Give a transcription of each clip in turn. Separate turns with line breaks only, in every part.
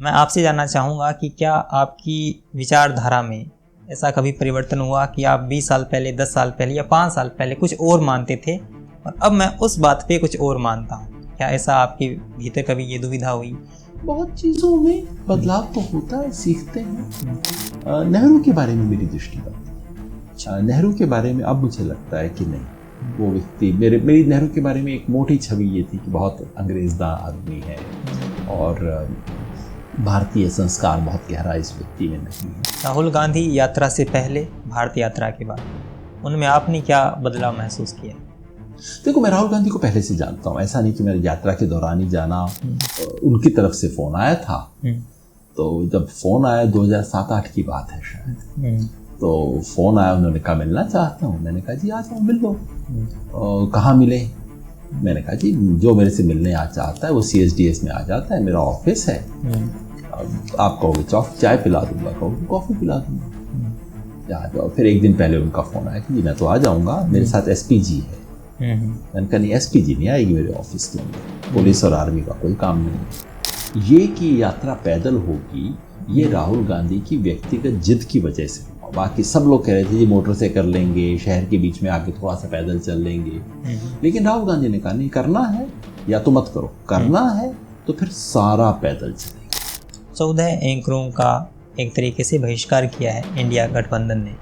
मैं आपसे जानना चाहूँगा कि क्या आपकी विचारधारा में ऐसा कभी परिवर्तन हुआ कि आप 20 साल पहले, 10 साल पहले या 5 साल पहले कुछ और मानते थे और अब मैं उस बात पे कुछ और मानता हूँ? क्या ऐसा आपके भीतर कभी ये दुविधा हुई?
बहुत चीज़ों में बदलाव तो होता है, सीखते हैं। नेहरू के बारे में मेरी दृष्टि बदली। नेहरू के बारे में अब मुझे लगता है कि नहीं, वो व्यक्ति मेरी नेहरू के बारे में एक मोटी छवि ये थी कि बहुत अंग्रेज़दा आदमी है और भारतीय संस्कार बहुत गहरा इस व्यक्ति में नहीं है।
राहुल गांधी यात्रा से पहले, भारत यात्रा के बाद, उनमें आपने क्या बदलाव महसूस किया?
देखो, मैं राहुल गांधी को पहले से जानता हूँ, ऐसा नहीं कि मेरी यात्रा के दौरान ही जाना। उनकी तरफ से फ़ोन आया था, तो जब फ़ोन आया 2007-8 की बात है शायद, तो फ़ोन आया, उन्होंने कहा मिलना चाहता हूँ। मैंने कहा जी आ जाओ मिल लो। कहाँ मिले? मैंने कहा जी जो मेरे से मिलने आ चाहता है वो CSDS में आ जाता है, मेरा ऑफिस है। आप कहोगे चाय पिला दूंगा, कहोगे कॉफ़ी पिला दूंगा, आ जाओ। फिर एक दिन पहले उनका फ़ोन आया कि जी मैं तो आ जाऊँगा, मेरे साथ SPG है। मैंने कहा नहीं, SPG नहीं आएगी मेरे ऑफिस के अंदर, पुलिस और आर्मी का कोई काम नहीं। ये कि यात्रा पैदल होगी, ये राहुल गांधी की व्यक्तिगत जिद की वजह से। बाकी सब लोग कह रहे थे जी मोटर से कर लेंगे, शहर के बीच में आके थोड़ा सा पैदल चल लेंगे, लेकिन राहुल गांधी ने कहा नहीं, करना है या तो मत करो, करना है तो फिर सारा पैदल चलेंगे।
14 एंकरों का एक तरीके से बहिष्कार किया है इंडिया गठबंधन ने।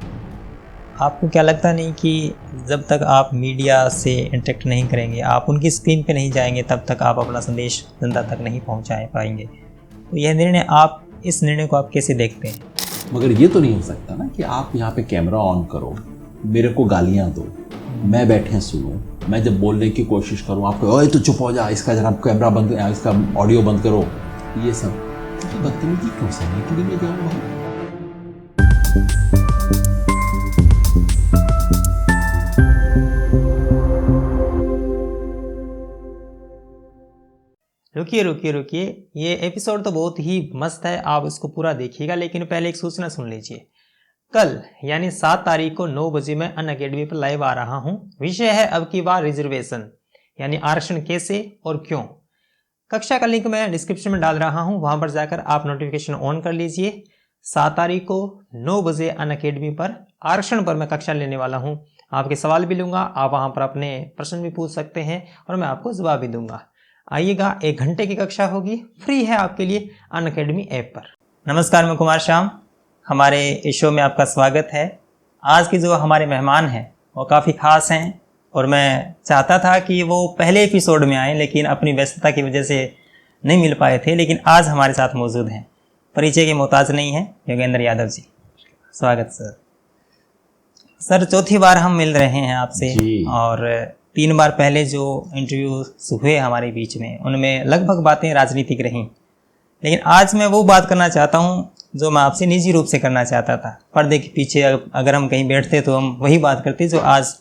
आपको क्या लगता नहीं कि जब तक आप मीडिया से इंटरेक्ट नहीं करेंगे, आप उनकी स्क्रीन पे नहीं जाएंगे, तब तक आप अपना संदेश जनता तक नहीं पहुंचा पाएंगे? तो यह निर्णय, आप इस निर्णय को आप कैसे देखते हैं?
मगर ये तो नहीं हो सकता ना कि आप यहाँ पे कैमरा ऑन करो, मेरे को गालियाँ दो, मैं बैठे सुनूं, मैं जब बोलने की कोशिश करूँ आपको ओए तो चुप हो जा, इसका जरा कैमरा बंद, इसका ऑडियो बंद करो। ये सब बदतमीजी क्यों सहने के लिए मैं जाऊँगा?
रुकिए, ये एपिसोड तो बहुत ही मस्त है, आप इसको पूरा देखिएगा, लेकिन पहले एक सूचना सुन लीजिए। कल यानी 7 तारीख को 9 बजे मैं अनअकैडमी पर लाइव आ रहा हूँ। विषय है अब की बार रिजर्वेशन, यानी आरक्षण कैसे और क्यों। कक्षा का लिंक मैं डिस्क्रिप्शन में डाल रहा हूँ, वहां पर जाकर आप नोटिफिकेशन ऑन कर लीजिए। 7 तारीख को 9 बजे अनअकैडमी पर आरक्षण पर मैं कक्षा लेने वाला हूँ। आपके सवाल भी लूँगा, आप वहाँ पर अपने प्रश्न भी पूछ सकते हैं और मैं आपको जवाब भी दूंगा। आइएगा, 1 घंटे की कक्षा होगी, फ्री है आपके लिए अनअकैडमी ऐप पर। नमस्कार, मैं कुमार श्याम, हमारे इस शो में आपका स्वागत है। आज के जो हमारे मेहमान हैं वो काफ़ी ख़ास हैं और मैं चाहता था कि वो पहले एपिसोड में आएँ, लेकिन अपनी व्यस्तता की वजह से नहीं मिल पाए थे, लेकिन आज हमारे साथ मौजूद हैं। परिचय के मोहताज नहीं हैं, योगेंद्र यादव जी। स्वागत सर। चौथी बार हम मिल रहे हैं आपसे और 3 बार पहले जो इंटरव्यूज हुए हमारे बीच में, उनमें लगभग बातें राजनीतिक रहीं, लेकिन आज मैं वो बात करना चाहता हूँ जो मैं आपसे निजी रूप से करना चाहता था। पर्दे के पीछे अगर हम कहीं बैठते तो हम वही बात करते जो आज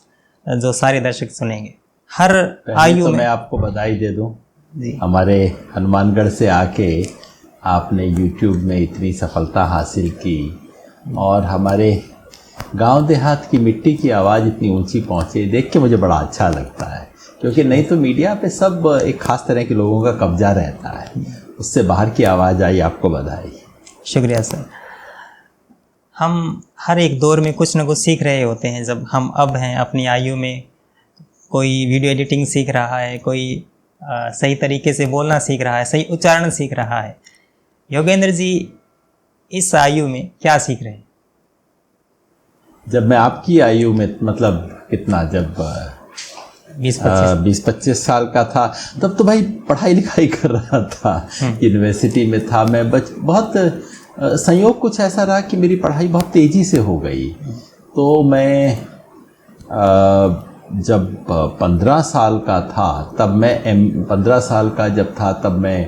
जो सारे दर्शक सुनेंगे। हर आयु
तो
में
मैं आपको बधाई दे दूं जी, हमारे हनुमानगढ़ से आके आपने YouTube में इतनी सफलता हासिल की और हमारे गांव देहात की मिट्टी की आवाज़ इतनी ऊंची पहुंचे, देख के मुझे बड़ा अच्छा लगता है, क्योंकि नहीं तो मीडिया पे सब एक खास तरह के लोगों का कब्जा रहता है, उससे बाहर की आवाज़ आई, आपको बधाई।
शुक्रिया सर। हम हर एक दौर में कुछ न कुछ सीख रहे होते हैं। जब हम अब हैं अपनी आयु में, कोई वीडियो एडिटिंग सीख रहा है, कोई सही तरीके से बोलना सीख रहा है, सही उच्चारण सीख रहा है। योगेंद्र जी इस आयु में क्या सीख रहे हैं?
जब मैं आपकी आयु में, मतलब कितना, जब 20-25 साल का था, तब तो भाई पढ़ाई लिखाई कर रहा था, यूनिवर्सिटी में था मैं। बहुत संयोग कुछ ऐसा रहा कि मेरी पढ़ाई बहुत तेज़ी से हो गई। तो मैं जब 15 साल का था तब मैं 15 साल का जब था तब मैं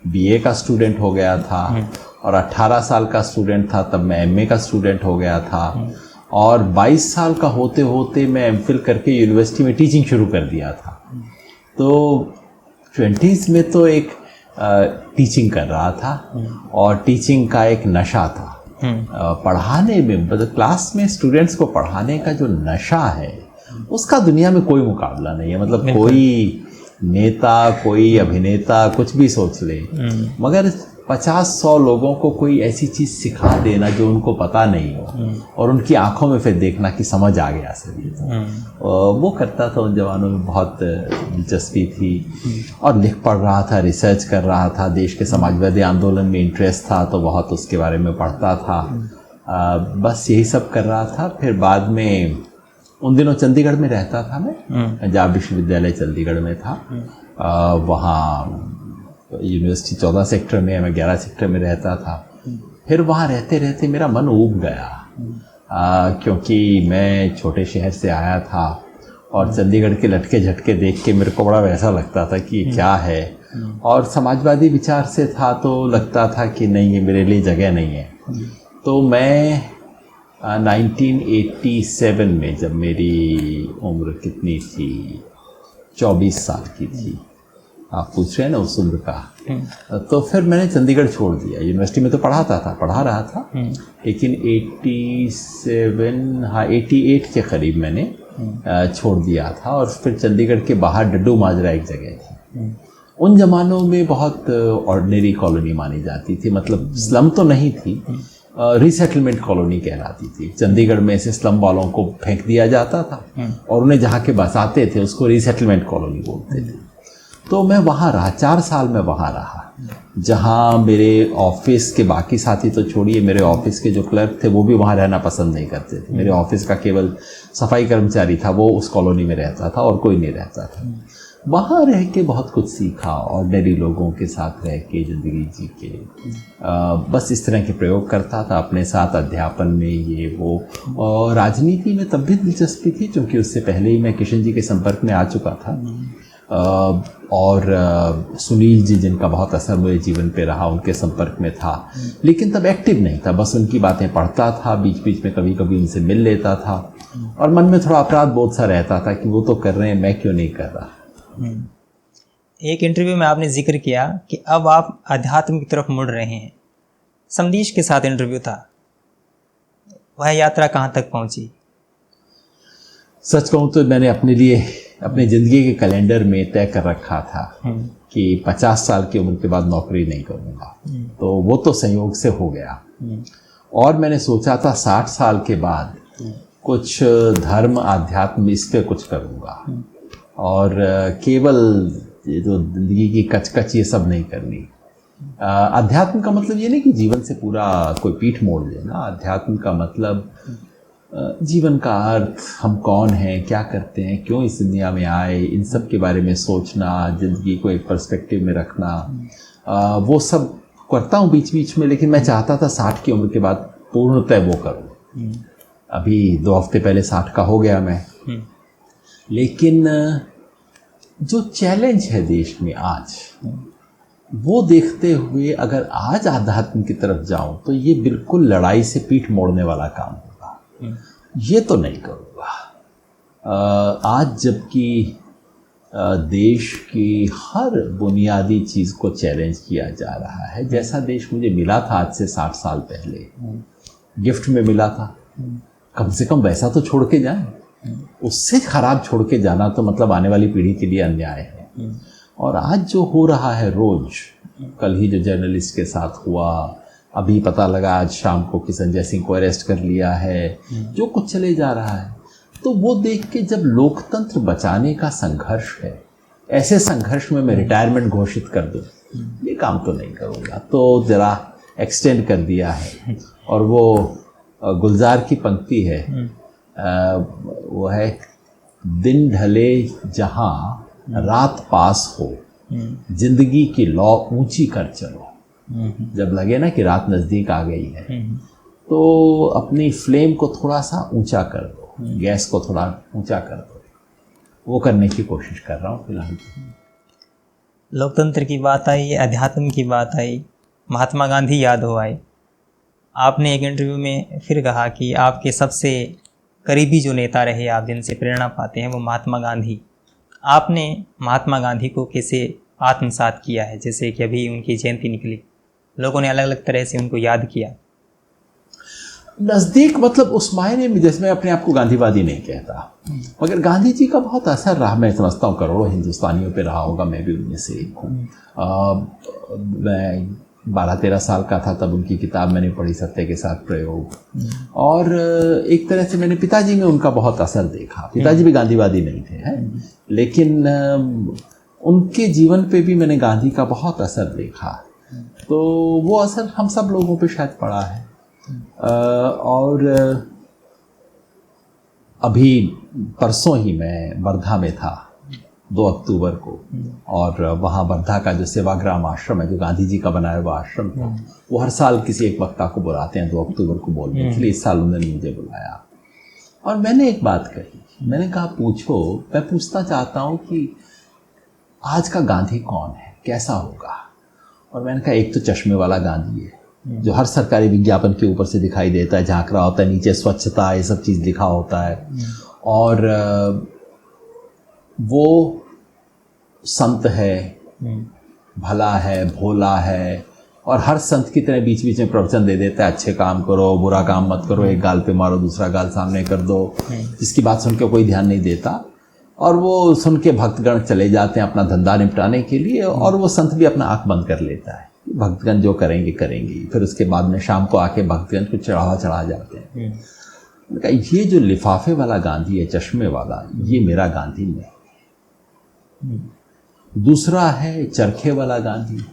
BA का स्टूडेंट हो गया था, और 18 साल का स्टूडेंट था तब मैं MA का स्टूडेंट हो गया था, और 22 साल का होते होते मैं MPhil करके यूनिवर्सिटी में टीचिंग शुरू कर दिया था। तो 20s में तो एक टीचिंग कर रहा था, और टीचिंग का एक नशा था। पढ़ाने में, मतलब क्लास में स्टूडेंट्स को पढ़ाने का जो नशा है उसका दुनिया में कोई मुकाबला नहीं है। मतलब कोई नेता, कोई अभिनेता कुछ भी सोच ले, मगर 50-100 लोगों को कोई ऐसी चीज़ सिखा देना जो उनको पता नहीं हो और उनकी आंखों में फिर देखना कि समझ आ गया सभी। वो करता था उन जवानों में, बहुत दिलचस्पी थी और लिख पढ़ रहा था, रिसर्च कर रहा था, देश के समाजवादी आंदोलन में इंटरेस्ट था तो बहुत उसके बारे में पढ़ता था। बस यही सब कर रहा था। फिर बाद में उन दिनों चंडीगढ़ में रहता था मैं, पंजाब विश्वविद्यालय चंडीगढ़ में था। वहाँ यूनिवर्सिटी 14 सेक्टर में है, मैं 11 सेक्टर में रहता था। फिर वहाँ रहते रहते मेरा मन ऊब गया, क्योंकि मैं छोटे शहर से आया था और चंडीगढ़ के लटके झटके देख के मेरे को बड़ा वैसा लगता था कि क्या है, और समाजवादी विचार से था तो लगता था कि नहीं, ये मेरे लिए जगह नहीं है। तो मैं 1987 में, जब मेरी उम्र कितनी थी, 24 साल की थी, आप पूछ रहे हैं ना उस उम्र का, तो फिर मैंने चंडीगढ़ छोड़ दिया। यूनिवर्सिटी में तो पढ़ा रहा था, लेकिन 88 के करीब मैंने छोड़ दिया था। और फिर चंडीगढ़ के बाहर डड्डू माजरा एक जगह थी, उन जमानों में बहुत ऑर्डिनरी कॉलोनी मानी जाती थी, मतलब स्लम तो नहीं थी, रीसेटलमेंट कॉलोनी कहलाती थी। चंडीगढ़ में से स्लम वालों को फेंक दिया जाता था और उन्हें जहाँ के बसाते थे उसको रीसेटलमेंट कॉलोनी बोलते थे। तो मैं वहाँ रहा, 4 साल में वहाँ रहा, जहाँ मेरे ऑफिस के बाकी साथी तो छोड़िए, मेरे ऑफिस के जो क्लर्क थे वो भी वहाँ रहना पसंद नहीं करते थे। मेरे ऑफिस का केवल सफाई कर्मचारी था, वो उस कॉलोनी में रहता था और कोई नहीं रहता था। वहाँ रह के बहुत कुछ सीखा, ऑर्डिनरी लोगों के साथ रह के ज़िंदगी जी के, बस इस तरह के प्रयोग करता था अपने साथ, अध्यापन में ये वो। और राजनीति में तब भी दिलचस्पी थी, क्योंकि उससे पहले ही मैं किशन जी के संपर्क में आ चुका था। और सुनील जी, जिनका बहुत असर मेरे जीवन पे रहा, उनके संपर्क में था, लेकिन तब एक्टिव नहीं था, बस उनकी बातें पढ़ता था, बीच बीच में कभी कभी उनसे मिल लेता था, और मन में थोड़ा अपराध बोध सा रहता था कि वो तो कर रहे हैं, मैं क्यों नहीं कर रहा।
एक इंटरव्यू में आपने जिक्र किया कि अब आप अध्यात्म की तरफ मुड़ रहे हैं। समदीश के साथ इंटरव्यू था, वह यात्रा कहाँ तक पहुँची?
सच कहूँ तो मैंने अपने लिए अपने ज़िंदगी के कैलेंडर में तय कर रखा था कि 50 साल की उम्र के बाद नौकरी नहीं करूँगा, तो वो तो संयोग से हो गया। और मैंने सोचा था 60 साल के बाद कुछ धर्म आध्यात्म इस पे कुछ करूँगा, और केवल ये जो ज़िंदगी की कचकच ये सब नहीं करनी। अध्यात्म का मतलब ये नहीं कि जीवन से पूरा कोई पीठ मोड़ लेना। अध्यात्म का मतलब जीवन का अर्थ, हम कौन हैं, क्या करते हैं, क्यों इस दुनिया में आए, इन सब के बारे में सोचना, ज़िंदगी को एक पर्सपेक्टिव में रखना, वो सब करता हूँ बीच बीच में। लेकिन मैं चाहता था 60 की उम्र के बाद पूर्णतः वो करूँ। अभी 2 हफ्ते पहले 60 का हो गया मैं। लेकिन जो चैलेंज है देश में आज, वो देखते हुए अगर आज आध्यात्म की तरफ जाऊं तो ये बिल्कुल लड़ाई से पीठ मोड़ने वाला काम होगा। ये तो नहीं करूँगा। आज जबकि देश की हर बुनियादी चीज़ को चैलेंज किया जा रहा है, जैसा देश मुझे मिला था आज से 60 साल पहले, गिफ्ट में मिला था, कम से कम वैसा तो छोड़ के जाएं। उससे खराब छोड़ के जाना तो मतलब आने वाली पीढ़ी के लिए अन्याय है। और आज जो हो रहा है रोज, कल ही जो जर्नलिस्ट के साथ हुआ, अभी पता लगा आज शाम को कि संजय सिंह को अरेस्ट कर लिया है, जो कुछ चले जा रहा है, तो वो देख के जब लोकतंत्र बचाने का संघर्ष है, ऐसे संघर्ष में मैं रिटायरमेंट घोषित कर दूं, ये काम तो नहीं करूँगा। तो ज़रा एक्सटेंड कर दिया है। और वो गुलजार की पंक्ति है, वो है, दिन ढले जहाँ रात पास हो, जिंदगी की लौ ऊंची कर चलो। जब लगे ना कि रात नज़दीक आ गई है, तो अपनी फ्लेम को थोड़ा सा ऊंचा कर दो, गैस को थोड़ा ऊंचा कर दो। वो करने की कोशिश कर रहा हूँ फिलहाल।
लोकतंत्र की बात आई, अध्यात्म की बात आई, महात्मा गांधी याद हो आए। आपने एक इंटरव्यू में फिर कहा कि आपके सबसे करीबी जो नेता रहे, आप जिनसे प्रेरणा पाते हैं, वो महात्मा गांधी। आपने महात्मा गांधी को कैसे आत्मसात किया है? जैसे कि अभी उनकी जयंती निकली, लोगों ने अलग अलग तरह से उनको याद किया।
नज़दीक मतलब उस मायने में, जैसे मैं अपने आप को गांधीवादी नहीं कहता, मगर गांधी जी का बहुत असर रहा। मैं समझता हूँ करोड़ों हिंदुस्तानियों पे रहा होगा, मैं भी उनमें से एक हूँ। मैं 12-13 साल का था तब उनकी किताब मैंने पढ़ी, सत्य के साथ प्रयोग। और एक तरह से मैंने पिताजी में उनका बहुत असर देखा। पिताजी भी गांधीवादी नहीं थे, हैं, लेकिन उनके जीवन पे भी मैंने गांधी का बहुत असर देखा। तो वो असर हम सब लोगों पे शायद पड़ा है। और अभी परसों ही मैं वर्धा में था 2 अक्टूबर को, और वहाँ वर्धा का जो सेवाग्राम आश्रम है, जो गांधी जी का बनाया हुआ आश्रम था, वो हर साल किसी एक वक्ता को बुलाते हैं 2 अक्टूबर को बोलने के लिए। इस साल उन्होंने मुझे बुलाया और मैंने एक बात कही, मैंने कहा पूछो, मैं पूछना चाहता हूँ कि आज का गांधी कौन है, कैसा होगा। और मैंने कहा एक तो चश्मे वाला गांधी है, जो हर सरकारी विज्ञापन के ऊपर से दिखाई देता है, झांक रहा होता है, नीचे स्वच्छता ये सब चीज़ लिखा होता है, और वो संत है, भला है, भोला है, और हर संत की तरह बीच बीच में प्रवचन दे देता है, अच्छे काम करो, बुरा काम मत करो, एक गाल पे मारो दूसरा गाल सामने कर दो, जिसकी बात सुन के कोई ध्यान नहीं देता। और वो सुन के भक्तगण चले जाते हैं अपना धंधा निपटाने के लिए, और वो संत भी अपना आँख बंद कर लेता है, भक्तगण जो करेंगे करेंगे। फिर उसके बाद में शाम को आके भक्तगण को चढ़ा जाते हैं। ये जो लिफाफे वाला गांधी है, चश्मे वाला, ये मेरा गांधी नहीं। दूसरा है चरखे वाला गांधी।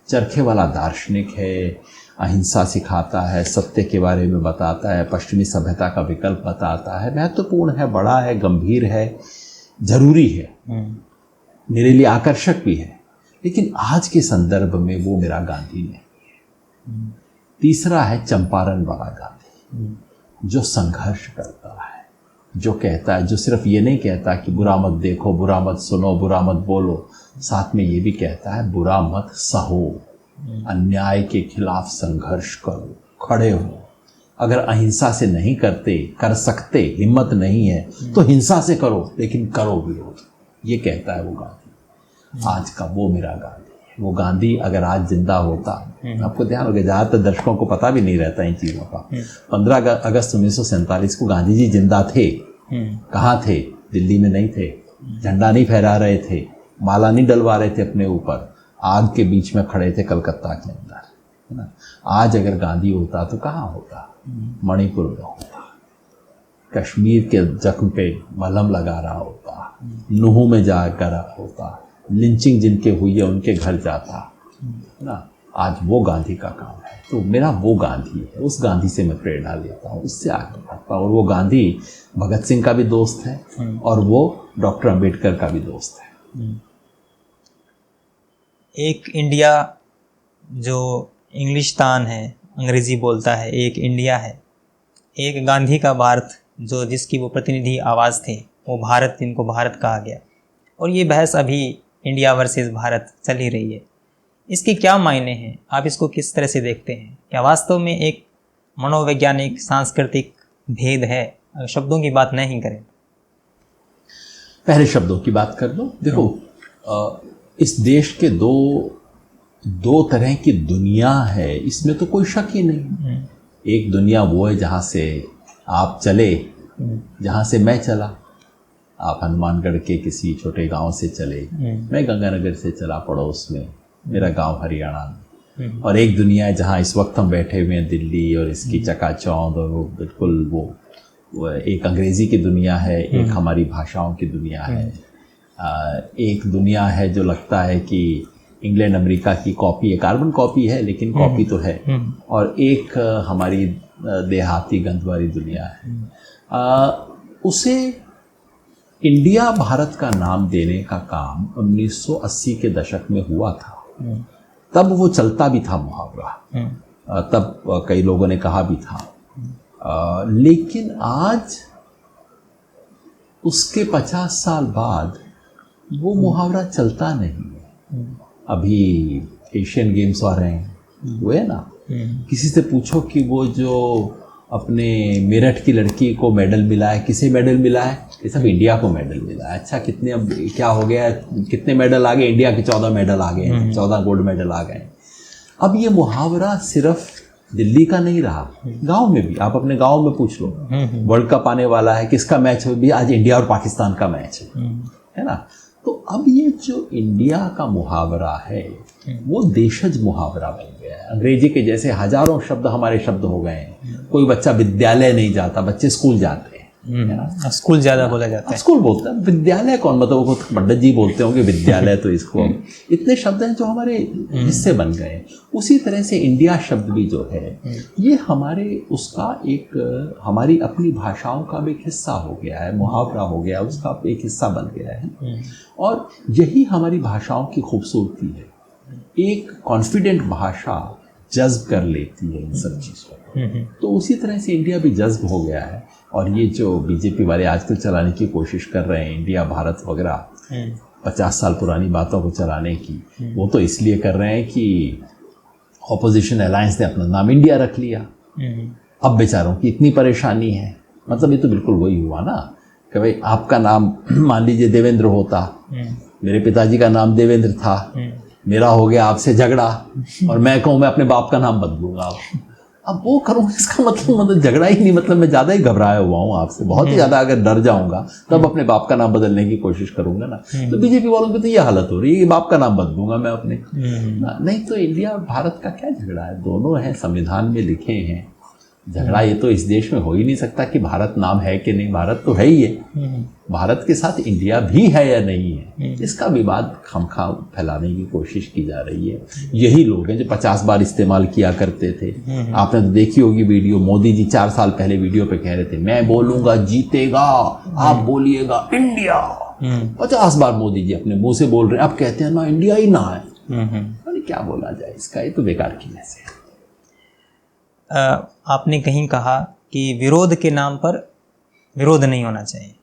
चरखे वाला दार्शनिक है, अहिंसा सिखाता है, सत्य के बारे में बताता है, पश्चिमी सभ्यता का विकल्प बताता है, महत्वपूर्ण है, बड़ा है, गंभीर है, जरूरी है, मेरे लिए आकर्षक भी है, लेकिन आज के संदर्भ में वो मेरा गांधी नहीं। तीसरा है चंपारण वाला गांधी, जो संघर्ष करता है, जो कहता है, जो सिर्फ ये नहीं कहता कि बुरा मत देखो, बुरा मत सुनो, बुरा मत बोलो, साथ में ये भी कहता है बुरा मत सहो, अन्याय के खिलाफ संघर्ष करो, खड़े हो। अगर अहिंसा से नहीं कर सकते, हिम्मत नहीं है, तो हिंसा से करो, लेकिन करो विरोध। ये कहता है वो गांधी। आज का वो मेरा गांधी है। वो गांधी अगर आज जिंदा होता, आपको ध्यान होगा, ज़्यादातर दर्शकों को पता भी नहीं रहता इन चीज़ों का। 15 अगस्त 1947 को गांधी जी जिंदा थे। कहाँ थे? दिल्ली में नहीं थे, झंडा नहीं फहरा रहे थे, माला नहीं डलवा रहे थे अपने ऊपर, आग के बीच में खड़े थे कलकत्ता के अंदर, है ना। आज अगर गांधी होता तो कहाँ होता? मणिपुर में होता, कश्मीर के जख्म पे मलहम लगा रहा होता, नूह में जाकर होता, लिंचिंग जिनके हुई है उनके घर जाता, है ना। आज वो गांधी का काम है। तो मेरा वो गांधी है, उस गांधी से मैं प्रेरणा लेता हूँ, उससे आगे बढ़ता हूँ। और वो गांधी भगत सिंह का भी दोस्त है, और वो डॉक्टर अंबेडकर का भी दोस्त है।
एक इंडिया जो इंग्लिशतान है, अंग्रेजी बोलता है, एक इंडिया है। एक गांधी का भारत, जो जिसकी वो प्रतिनिधि आवाज़ थे, वो भारत, जिनको भारत कहा गया। और ये बहस अभी इंडिया वर्सेस भारत चल ही रही है। इसके क्या मायने हैं? आप इसको किस तरह से देखते हैं? क्या वास्तव में एक मनोवैज्ञानिक सांस्कृतिक भेद है? अगर शब्दों की बात नहीं करें,
पहले शब्दों की बात कर लो। देखो, इस देश के दो तरह की दुनिया है, इसमें तो कोई शक ही नहीं। एक दुनिया वो है जहाँ से आप चले, जहाँ से मैं चला। आप हनुमानगढ़ के किसी छोटे गांव से चले, मैं गंगानगर से चला पड़ोस में, मेरा गांव हरियाणा में। और एक दुनिया है जहाँ इस वक्त हम बैठे हुए हैं, दिल्ली और इसकी चकाचौंध, और वो बिल्कुल वो एक अंग्रेज़ी की दुनिया है, एक हमारी भाषाओं की दुनिया है। एक दुनिया है जो लगता है कि इंग्लैंड अमेरिका की कॉपी है, कार्बन कॉपी है लेकिन कॉपी तो है। और एक हमारी देहाती गंध वाली दुनिया है। उसे इंडिया भारत का नाम देने का काम 1980 के दशक में हुआ था। तब वो चलता भी था मुहावरा, तब कई लोगों ने कहा भी था। लेकिन आज उसके 50 साल बाद वो मुहावरा चलता नहीं है। अभी एशियन गेम्स आ रहे हैं, हुए ना, किसी से पूछो कि वो जो अपने मेरठ की लड़की को मेडल मिला है, किसे मेडल मिला है? ये सब इंडिया को मेडल मिला है। अच्छा, कितने, अब क्या हो गया, कितने मेडल आ गए? इंडिया के 14 मेडल आ गए हैं, 14 गोल्ड मेडल आ गए। अब ये मुहावरा सिर्फ दिल्ली का नहीं रहा, गांव में भी, आप अपने गांव में पूछ लो, वर्ल्ड कप आने वाला है, किसका मैच है? भी आज इंडिया और पाकिस्तान का मैच है ना। तो अब ये जो इंडिया का मुहावरा है, वो देशज मुहावरा बन गया है। अंग्रेजी के जैसे हजारों शब्द हमारे शब्द हो गए हैं। कोई बच्चा विद्यालय नहीं जाता, बच्चे स्कूल जाते हैं, है ना?
स्कूल ज्यादा बोला जाता है।
स्कूल बोलता है, विद्यालय कौन, मतलब वो पंडित जी बोलते होंगे विद्यालय, तो इसको इतने शब्द हैं जो हमारे हिस्से बन गए। उसी तरह से इंडिया शब्द भी जो है ये हमारे उसका एक हमारी अपनी भाषाओं का भी एक हिस्सा हो गया है, मुहावरा हो गया, उसका एक हिस्सा बन गया है। और यही हमारी भाषाओं की खूबसूरती है। एक कॉन्फिडेंट भाषा जज्ब कर लेती है इन सब चीज़ों। तो उसी तरह से इंडिया भी जज्ब हो गया है। और ये जो बीजेपी वाले आजकल चलाने की कोशिश कर रहे हैं, इंडिया भारत वगैरह 50 साल पुरानी बातों को चलाने की, वो तो इसलिए कर रहे हैं कि ऑपोजिशन अलायंस ने अपना नाम इंडिया रख लिया। अब बेचारों की इतनी परेशानी है। मतलब ये तो बिल्कुल वही हुआ ना कि भाई आपका नाम मान लीजिए देवेंद्र होता, मेरे पिताजी का नाम देवेंद्र था, मेरा हो गया आपसे झगड़ा और मैं कहूँ मैं अपने बाप का नाम बदलूंगा। अब वो करूँ, इसका मतलब झगड़ा ही नहीं, मतलब मैं ज़्यादा ही घबराया हुआ हूँ आपसे, बहुत ही ज़्यादा। अगर डर जाऊंगा तब अपने बाप का नाम बदलने की कोशिश करूंगा ना। तो बीजेपी वालों की तो ये हालत हो रही है कि बाप का नाम बदलूंगा मैं अपने। नहीं तो इंडिया और भारत का क्या झगड़ा है, दोनों हैं, संविधान में लिखे हैं। झगड़ा ये तो इस देश में हो ही नहीं सकता कि भारत नाम है कि नहीं, भारत तो है ही है। भारत के साथ इंडिया भी है या नहीं है, इसका विवाद खमखा फैलाने की कोशिश की जा रही है। यही लोग हैं जो 50 बार इस्तेमाल किया करते थे। आपने तो देखी होगी वीडियो, मोदी जी 4 साल पहले वीडियो पे कह रहे थे मैं बोलूंगा जीतेगा, आप बोलिएगा इंडिया। 50 बार मोदी जी अपने मुंह से बोल रहे हैं, अब कहते हैं ना इंडिया ही ना है। अरे क्या बोला जाए इसका, ये तो बेकार की मैसे है।
आपने कहीं कहा कि विरोध के नाम पर विरोध नहीं होना चाहिए,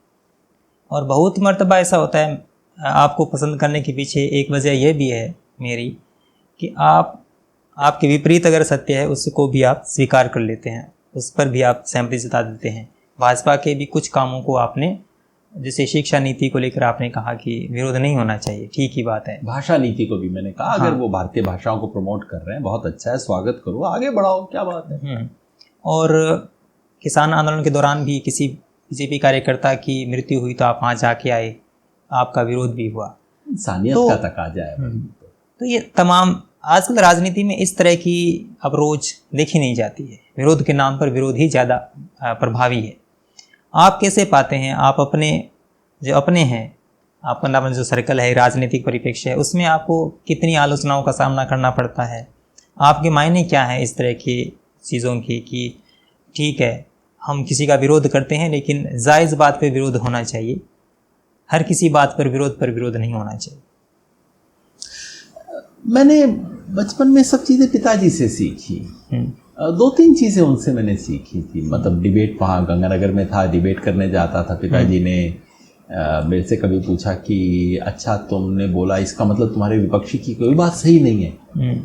और बहुत मर्तबा ऐसा होता है। आपको पसंद करने के पीछे एक वजह यह भी है मेरी कि आपके विपरीत अगर सत्य है उसको भी आप स्वीकार कर लेते हैं, उस पर भी आप सहमति जता देते हैं। भाजपा के भी कुछ कामों को आपने, जैसे शिक्षा नीति को लेकर आपने कहा कि विरोध नहीं होना चाहिए, ठीक ही बात है।
भाषा नीति को भी मैंने कहा, हाँ। अगर वो भारतीय भाषाओं को प्रमोट कर रहे हैं बहुत अच्छा है, स्वागत करो, आगे बढ़ाओ, क्या बात है।
और किसान आंदोलन के दौरान भी किसी बीजेपी कार्यकर्ता की मृत्यु हुई तो आप वहाँ जाके आए, आपका विरोध भी हुआ।
इंसानियत का तकाजा है।
तो ये तमाम आजकल राजनीति में इस तरह की अप्रोच देखी नहीं जाती है। विरोध के नाम पर विरोध ही ज़्यादा प्रभावी है। आप कैसे पाते हैं, आप अपने जो अपने हैं, आपका नाम जो सर्कल है, राजनीतिक परिप्रेक्ष्य है, उसमें आपको कितनी आलोचनाओं का सामना करना पड़ता है? आपके मायने क्या है इस तरह की चीज़ों की कि ठीक है हम किसी का विरोध करते हैं लेकिन जायज़ बात पे विरोध होना चाहिए, हर किसी बात पर विरोध नहीं होना चाहिए?
मैंने बचपन में सब चीज़ें पिताजी से सीखी। 2-3 चीज़ें उनसे मैंने सीखी थी। मतलब डिबेट, वहाँ गंगानगर में था, डिबेट करने जाता था। पिताजी ने मेरे से कभी पूछा कि अच्छा तुमने बोला इसका मतलब तुम्हारे विपक्षी की कोई बात सही नहीं है,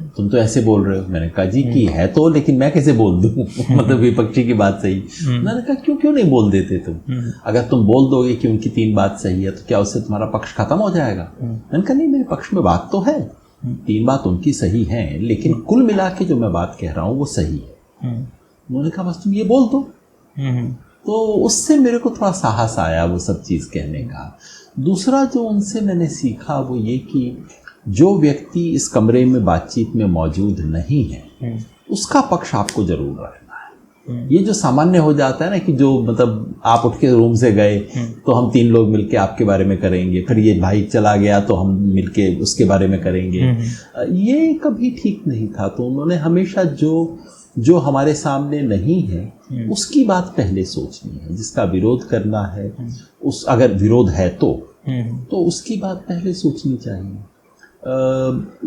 तुम तो ऐसे बोल रहे हो। मैंने कहा जी की है तो, लेकिन मैं कैसे बोल दूँ मतलब विपक्षी की बात सही। मैंने कहा क्यों नहीं बोल देते तुम? अगर तुम बोल दोगे कि उनकी 3 बात सही है तो क्या उससे तुम्हारा पक्ष खत्म हो जाएगा? मैंने कहा नहीं, मेरे पक्ष में बात तो है, 3 बात उनकी सही हैं, लेकिन कुल मिला के जो मैं बात कह रहा हूँ वो सही है। उन्होंने कहा बस तुम ये बोल दो। तो उससे मेरे को थोड़ा साहस आया वो सब चीज़ कहने का। दूसरा जो उनसे मैंने सीखा वो ये कि जो व्यक्ति इस कमरे में बातचीत में मौजूद नहीं है उसका पक्ष आपको जरूर रखना है। ये जो सामान्य हो जाता है ना कि जो मतलब आप उठ के रूम से गए तो हम 3 लोग मिलके आपके बारे में करेंगे, फिर ये भाई चला गया तो हम मिलके उसके बारे में करेंगे, ये कभी ठीक नहीं था। तो उन्होंने हमेशा जो हमारे सामने नहीं है उसकी बात पहले सोचनी है, जिसका विरोध करना है उस अगर विरोध है तो उसकी बात पहले सोचनी चाहिए।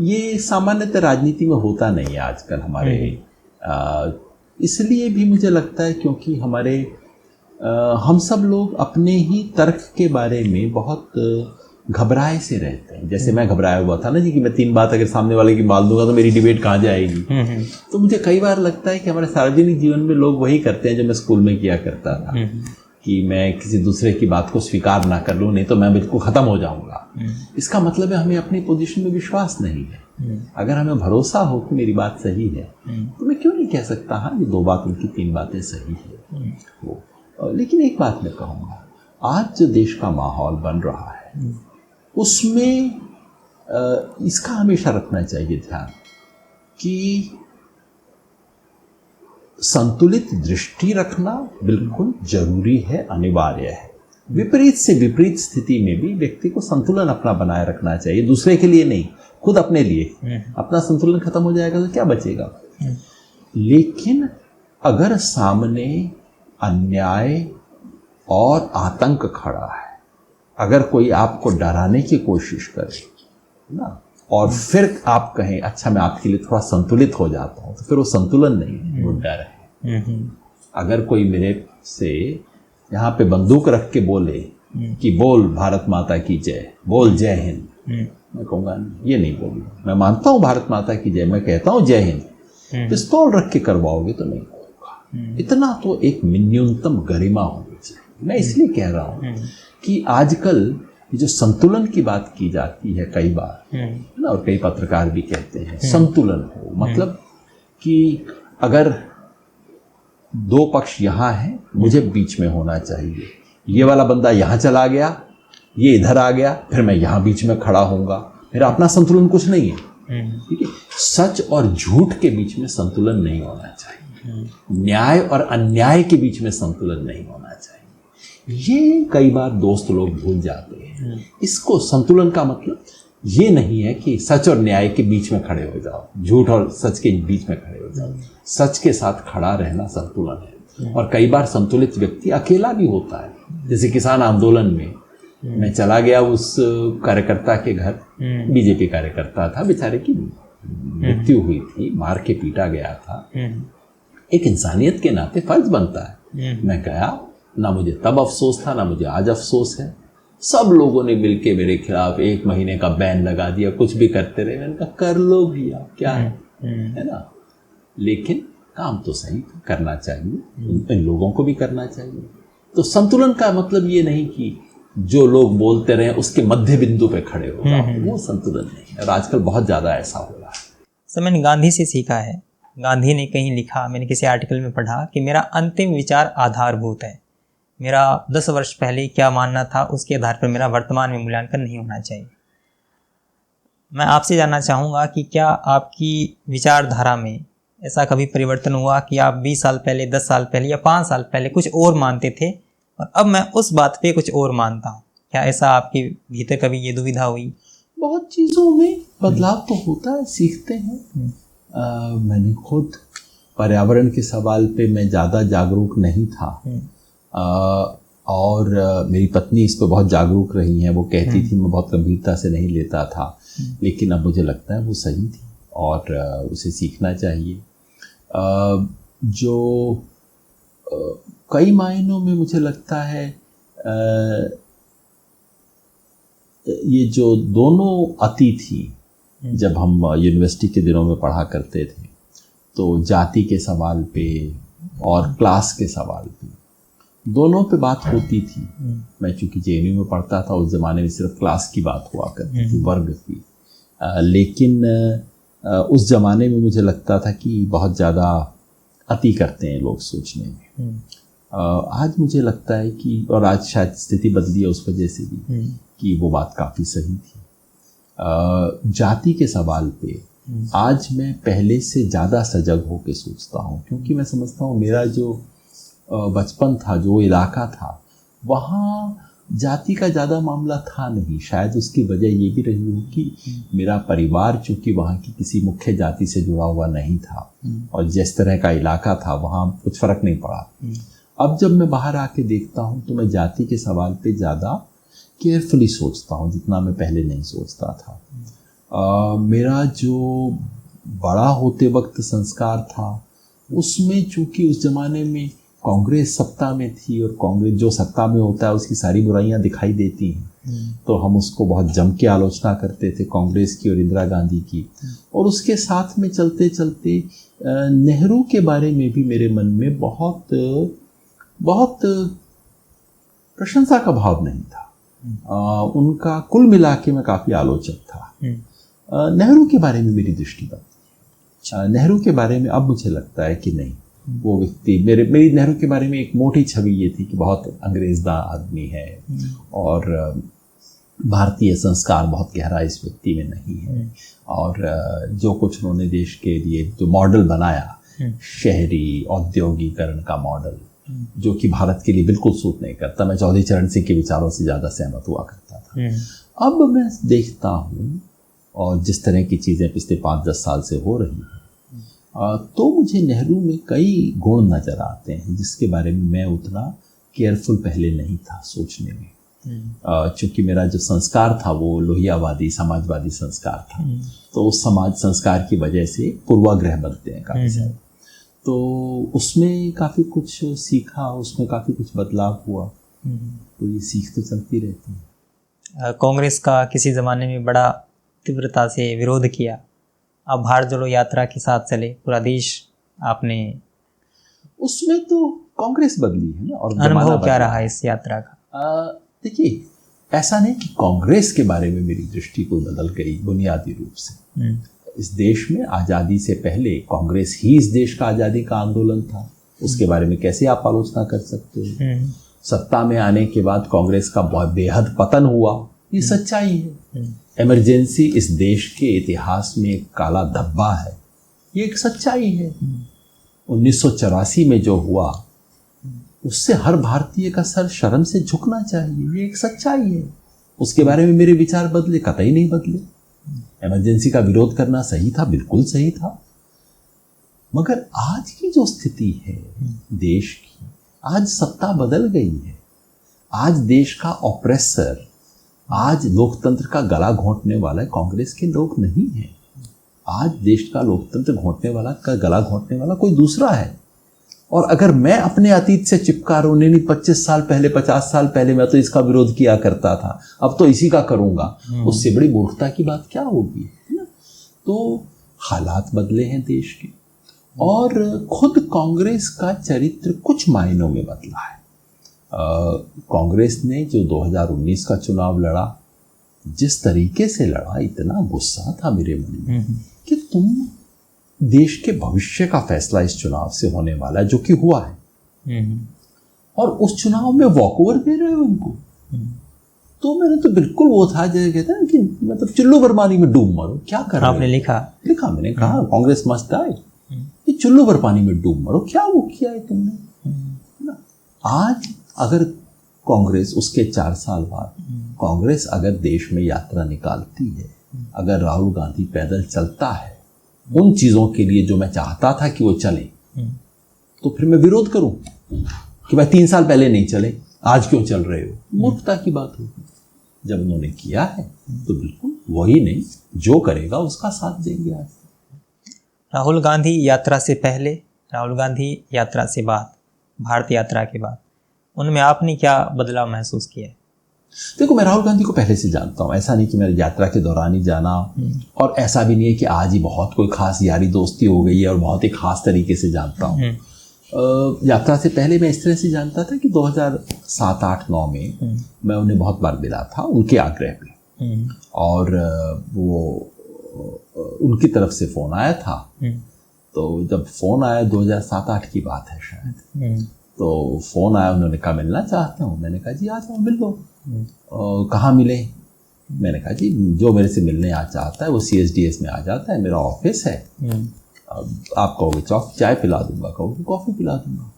ये सामान्यतः राजनीति में होता नहीं है आजकल हमारे। इसलिए भी मुझे लगता है क्योंकि हम सब लोग अपने ही तर्क के बारे में बहुत घबराए से रहते हैं। जैसे मैं घबराया हुआ था ना जी कि मैं 3 बात अगर सामने वाले की बाल दूंगा तो मेरी डिबेट कहाँ जाएगी। तो मुझे कई बार लगता है कि हमारे सार्वजनिक जीवन में लोग वही करते हैं जो मैं स्कूल में किया करता था कि मैं किसी दूसरे की बात को स्वीकार ना कर लूँ, नहीं तो मैं बिल्कुल ख़त्म हो जाऊँगा। इसका मतलब है हमें अपनी पोजीशन में विश्वास नहीं है। अगर हमें भरोसा हो कि मेरी बात सही है तो मैं क्यों नहीं कह सकता हाँ ये 2 बात उनकी 3 बातें सही है वो। लेकिन एक बात मैं कहूँगा, आज जो देश का माहौल बन रहा है उसमें इसका हमेशा रखना चाहिए ध्यान कि संतुलित दृष्टि रखना बिल्कुल जरूरी है, अनिवार्य है। विपरीत से विपरीत स्थिति में भी व्यक्ति को संतुलन अपना बनाए रखना चाहिए, दूसरे के लिए नहीं, खुद अपने लिए। अपना संतुलन खत्म हो जाएगा तो क्या बचेगा। लेकिन अगर सामने अन्याय और आतंक खड़ा है, अगर कोई आपको डराने की कोशिश करे ना, और फिर आप कहें अच्छा मैं आपके लिए थोड़ा संतुलित हो जाता हूँ, तो फिर वो संतुलन नहीं है, वो डर है। अगर कोई मेरे से यहाँ पे बंदूक रख के बोले कि बोल भारत माता की जय, बोल जय हिंद, मैं कहूँगा ये नहीं बोलूँगा। मैं मानता हूँ भारत माता की जय, मैं कहता हूँ जय हिंद, पिस्तौल रख के करवाओगे तो नहीं होगा। इतना तो एक न्यूनतम गरिमा होनी चाहिए। मैं इसलिए कह रहा हूँ कि आजकल जो संतुलन की बात की जाती है कई बार ना, और कई पत्रकार भी कहते हैं संतुलन हो, मतलब कि अगर दो पक्ष यहाँ हैं, मुझे बीच में होना चाहिए। ये वाला बंदा यहाँ चला गया, ये इधर आ गया, फिर मैं यहाँ बीच में खड़ा होऊंगा, मेरा अपना संतुलन कुछ नहीं है। ठीक है, सच और झूठ के बीच में संतुलन नहीं होना चाहिए, न्याय और अन्याय के बीच में संतुलन नहीं होना चाहिए। ये कई बार दोस्त लोग भूल जाते हैं। इसको संतुलन का मतलब ये नहीं है कि सच और न्याय के बीच में खड़े हो जाओ, झूठ और सच के बीच में खड़े हो जाओ। सच के साथ खड़ा रहना संतुलन है। और कई बार संतुलित व्यक्ति अकेला भी होता है। जैसे किसान आंदोलन में मैं चला गया उस कार्यकर्ता के घर, बीजेपी कार्यकर्ता था, बेचारे की मृत्यु हुई थी, मार के पीटा गया था। एक इंसानियत के नाते फर्ज बनता है। मैं गया, ना मुझे तब अफसोस था ना मुझे आज अफसोस है। सब लोगों ने मिलके मेरे खिलाफ 1 महीने का बैन लगा दिया, कुछ भी करते रहे। मैंने कहा कर लो भैया, क्या है ना, लेकिन काम तो सही करना चाहिए, इन लोगों को भी करना चाहिए। तो संतुलन का मतलब ये नहीं कि जो लोग बोलते रहे उसके मध्य बिंदु पे खड़े हो जाओ, वो संतुलन नहीं है। और आजकल बहुत ज़्यादा ऐसा हो रहा है।
सर, मैंने गांधी से सीखा है। गांधी ने कहीं लिखा, मैंने किसी आर्टिकल में पढ़ा कि मेरा अंतिम विचार आधारभूत है। मेरा 10 वर्ष पहले क्या मानना था उसके आधार पर मेरा वर्तमान में मूल्यांकन नहीं होना चाहिए। मैं आपसे जानना चाहूँगा कि क्या आपकी विचारधारा में ऐसा कभी परिवर्तन हुआ कि आप 20 साल पहले, 10 साल पहले या 5 साल पहले कुछ और मानते थे और अब मैं उस बात पे कुछ और मानता हूँ? क्या ऐसा आपके भीतर कभी ये दुविधा हुई?
बहुत चीज़ों में बदलाव तो होता है, सीखते हैं। मैंने खुद पर्यावरण के सवाल पे मैं ज़्यादा जागरूक नहीं था, और मेरी पत्नी इस पर बहुत जागरूक रही हैं। वो कहती थी, मैं बहुत गंभीरता से नहीं लेता था, लेकिन अब मुझे लगता है वो सही थी और उसे सीखना चाहिए। जो कई मायनों में मुझे लगता है ये जो दोनों अति थी, जब हम यूनिवर्सिटी के दिनों में पढ़ा करते थे, तो जाति के सवाल पे और क्लास के सवाल पे, दोनों पे बात होती थी। मैं चूंकि जेएनयू में पढ़ता था, उस ज़माने में सिर्फ क्लास की बात हुआ करती थी, वर्ग की। लेकिन उस ज़माने में मुझे लगता था कि बहुत ज़्यादा अति करते हैं लोग सोचने में। आज मुझे लगता है कि, और आज शायद स्थिति बदली है उस वजह से भी, कि वो बात काफ़ी सही थी। जाति के सवाल पे आज मैं पहले से ज़्यादा सजग होकर सोचता हूँ, क्योंकि मैं समझता हूँ मेरा जो बचपन था, जो इलाका था, वहाँ जाति का ज़्यादा मामला था नहीं। शायद उसकी वजह ये भी रही हो कि मेरा परिवार चूँकि वहाँ की किसी मुख्य जाति से जुड़ा हुआ नहीं था, और जिस तरह का इलाका था वहाँ कुछ फ़र्क नहीं पड़ा। अब जब मैं बाहर आके देखता हूँ तो मैं जाति के सवाल पे ज़्यादा केयरफुली सोचता हूँ, जितना मैं पहले नहीं सोचता था। मेरा जो बड़ा होते वक्त संस्कार था, उसमें चूँकि उस ज़माने में कांग्रेस सत्ता में थी, और कांग्रेस जो सत्ता में होता है उसकी सारी बुराइयां दिखाई देती हैं, तो हम उसको बहुत जम के आलोचना करते थे, कांग्रेस की और इंदिरा गांधी की। और उसके साथ में चलते चलते नेहरू के बारे में भी मेरे मन में बहुत प्रशंसा का भाव नहीं था। उनका कुल मिला के मैं काफ़ी आलोचक था। नेहरू के बारे में मेरी दृष्टि बदली। नेहरू के बारे में अब मुझे लगता है कि नहीं, वो व्यक्ति, मेरी नेहरू के बारे में एक मोटी छवि ये थी कि बहुत अंग्रेज़दा आदमी है, और भारतीय संस्कार बहुत गहरा इस व्यक्ति में नहीं है। और जो कुछ उन्होंने देश के लिए जो मॉडल बनाया, शहरी औद्योगिकरण का मॉडल, जो कि भारत के लिए बिल्कुल सूट नहीं करता, मैं चौधरी चरण सिंह के विचारों से ज़्यादा सहमत हुआ करता था। अब मैं देखता हूँ और जिस तरह की चीज़ें पिछले 5-10 साल से हो रही हैं, तो मुझे नेहरू में कई गुण नज़र आते हैं जिसके बारे में मैं उतना केयरफुल पहले नहीं था सोचने में। चूँकि मेरा जो संस्कार था वो लोहियावादी समाजवादी संस्कार था, तो उस समाज संस्कार की वजह से पूर्वाग्रह बनते हैं काफ़ी सारे। तो उसमें काफ़ी कुछ सीखा, उसमें काफ़ी कुछ बदलाव हुआ, तो ये सीख तो चलती रहती है।
कांग्रेस का किसी ज़माने में बड़ा तीव्रता से विरोध किया, अब भारत जोड़ो यात्रा के साथ चले, पूरा देश आपने,
उसमें तो कांग्रेस बदली है ना। और
अनुभव क्या रहा इस यात्रा का?
देखिए, ऐसा नहीं कि कांग्रेस के बारे में मेरी दृष्टि कोई बदल गई बुनियादी रूप से। इस देश में आज़ादी से पहले कांग्रेस ही इस देश का आज़ादी का आंदोलन था, उसके बारे में कैसे आप आलोचना कर सकते हो? सत्ता में आने के बाद कांग्रेस का बहुत बेहद पतन हुआ, ये सच्चाई है। इमरजेंसी इस देश के इतिहास में एक काला धब्बा है, ये एक सच्चाई है। 1984 में जो हुआ उससे हर भारतीय का सर शर्म से झुकना चाहिए, ये एक सच्चाई है। उसके बारे में मेरे विचार बदले? कतई नहीं बदले। इमरजेंसी का विरोध करना सही था, बिल्कुल सही था। मगर आज की जो स्थिति है देश की, आज सत्ता बदल गई है। आज देश का ऑप्रेसर, आज लोकतंत्र का गला घोंटने वाला कांग्रेस के लोग नहीं है। आज देश का लोकतंत्र घोंटने वाला का गला घोंटने वाला कोई दूसरा है। और अगर मैं अपने अतीत से चिपका रहा हूँ, नहीं 25 साल पहले, 50 साल पहले मैं तो इसका विरोध किया करता था, अब तो इसी का करूँगा, उससे बड़ी मूर्खता की बात क्या होगी, है ना? तो हालात बदले हैं देश के, और खुद कांग्रेस का चरित्र कुछ मायनों में बदला है। कांग्रेस ने जो 2019 का चुनाव लड़ा, जिस तरीके से लड़ा, इतना गुस्सा था मेरे मन में कि तुम देश के भविष्य का फैसला इस चुनाव से होने वाला है, जो कि हुआ है, और उस चुनाव में वॉकओवर दे रहे हो इनको। तो मैंने तो बिल्कुल वो था जैसे कहते हैं कि मतलब चिल्लो बरपानी में डूब मरो, क्या कर रहे हो?
आपने लिखा,
मैंने कहा कांग्रेस मस्ट डाई, ये चिल्लो बरपानी में डूब मरो, क्या वो किया है तुमने? आज अगर कांग्रेस उसके 4 साल बाद कांग्रेस अगर देश में यात्रा निकालती है, अगर राहुल गांधी पैदल चलता है उन चीज़ों के लिए जो मैं चाहता था कि वो चले, तो फिर मैं विरोध करूं कि भाई 3 साल पहले नहीं चले, आज क्यों चल रहे हो? मूर्खता की बात होगी। जब उन्होंने किया है तो बिल्कुल वही नहीं, जो करेगा उसका साथ देंगे। आज
राहुल गांधी यात्रा से पहले, राहुल गांधी यात्रा से बाद, भारत यात्रा के बाद, उनमें आपने क्या बदलाव महसूस किया है?
देखो, मैं राहुल गांधी को पहले से जानता हूँ, ऐसा नहीं कि मेरी यात्रा के दौरान ही जाना, और ऐसा भी नहीं है कि आज ही बहुत कोई खास यारी दोस्ती हो गई है और बहुत ही खास तरीके से जानता हूँ। यात्रा से पहले मैं इस तरह से जानता था कि 2007, 8, 9 में मैं उन्हें बहुत बार मिला था उनके आग्रह पे, और वो उनकी तरफ से फ़ोन आया था। तो जब फ़ोन आया 2007-8 की बात है शायद, तो फ़ोन आया, उन्होंने कहा मिलना चाहते हूँ। मैंने कहा जी आ जाओ मिल लो। कहाँ मिले? मैंने कहा जी जो मेरे से मिलने आ चाहता है वो CSDS में आ जाता है, मेरा ऑफिस है। आप कहोगे चाय पिला दूंगा, कहोगे कॉफ़ी पिला दूंगा,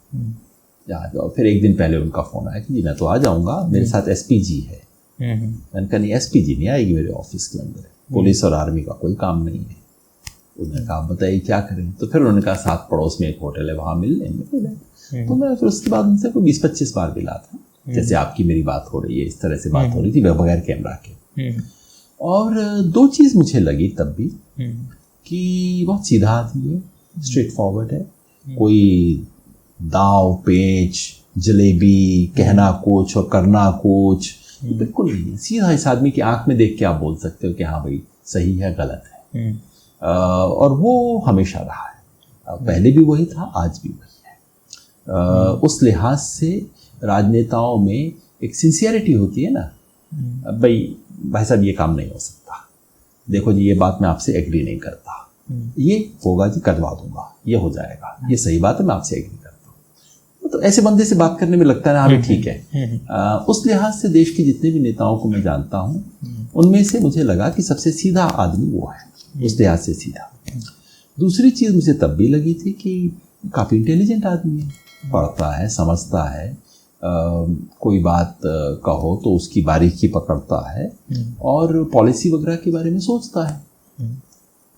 आ जाओ। फिर एक दिन पहले उनका फ़ोन आया कि जी मैं तो आ जाऊँगा, मेरे साथ SPG है। मैंने कहा नहीं, SPG नहीं आएगी, मेरे ऑफिस के अंदर है, पुलिस और आर्मी का कोई काम नहीं है। उन्होंने कहा बताइए क्या करें? तो फिर उन्होंने कहा साथ पड़ोस में एक होटल है, वहाँ मिल लेंगे। तो मैं फिर उसके बाद उनसे कोई 20-25 बार मिला था, जैसे आपकी मेरी बात हो रही है, इस तरह से बात हो रही थी बगैर कैमरा के। और 2 चीज़ मुझे लगी तब भी कि बहुत सीधा आदमी है, स्ट्रेट फॉरवर्ड है, कोई दाव पेच जलेबी कहना कुछ और करना कुछ बिल्कुल नहीं है। सीधा इस आदमी की आंख में देख के आप बोल सकते हो कि हाँ भाई सही है गलत है, और वो हमेशा रहा है, पहले भी वही था, आज भी वही है। उस लिहाज से राजनेताओं में एक सिंसियरिटी होती है ना, भाई साहब ये काम नहीं हो सकता, देखो जी ये बात मैं आपसे एग्री नहीं करता, ये होगा जी करवा दूंगा, ये हो जाएगा, ये सही बात है, मैं आपसे एग्री करता हूँ। तो ऐसे बंदे से बात करने में लगता है ना हाँ ठीक है। उस लिहाज से देश के जितने भी नेताओं को मैं जानता हूँ उनमें से मुझे लगा कि सबसे सीधा आदमी वो है, उस लिहाज से सीधा। दूसरी चीज़ मुझे तब भी लगी थी कि काफ़ी इंटेलिजेंट आदमी है, पढ़ता है, समझता है, कोई बात कहो तो उसकी बारीकी पकड़ता है और पॉलिसी वगैरह के बारे में सोचता है।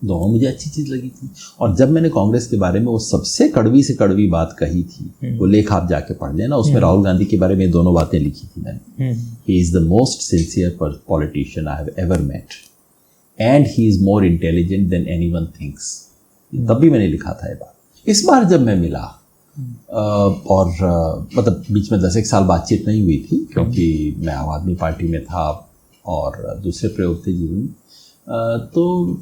दोनों मुझे अच्छी चीज़ लगी थी। और जब मैंने कांग्रेस के बारे में वो सबसे कड़वी से कड़वी बात कही थी, वो लेख आप जाके पढ़ लेना, उसमें राहुल गांधी के बारे में दोनों बातें लिखी थी मैंने। He is the most sincere politician I have ever met and he is more intelligent than anyone thinks. तब भी मैंने लिखा था ये बात। इस बार जब मैं मिला और मतलब बीच में 10 एक साल बातचीत नहीं हुई थी क्योंकि मैं आम आदमी पार्टी में था और दूसरे प्रयोग थे जीवन में, तो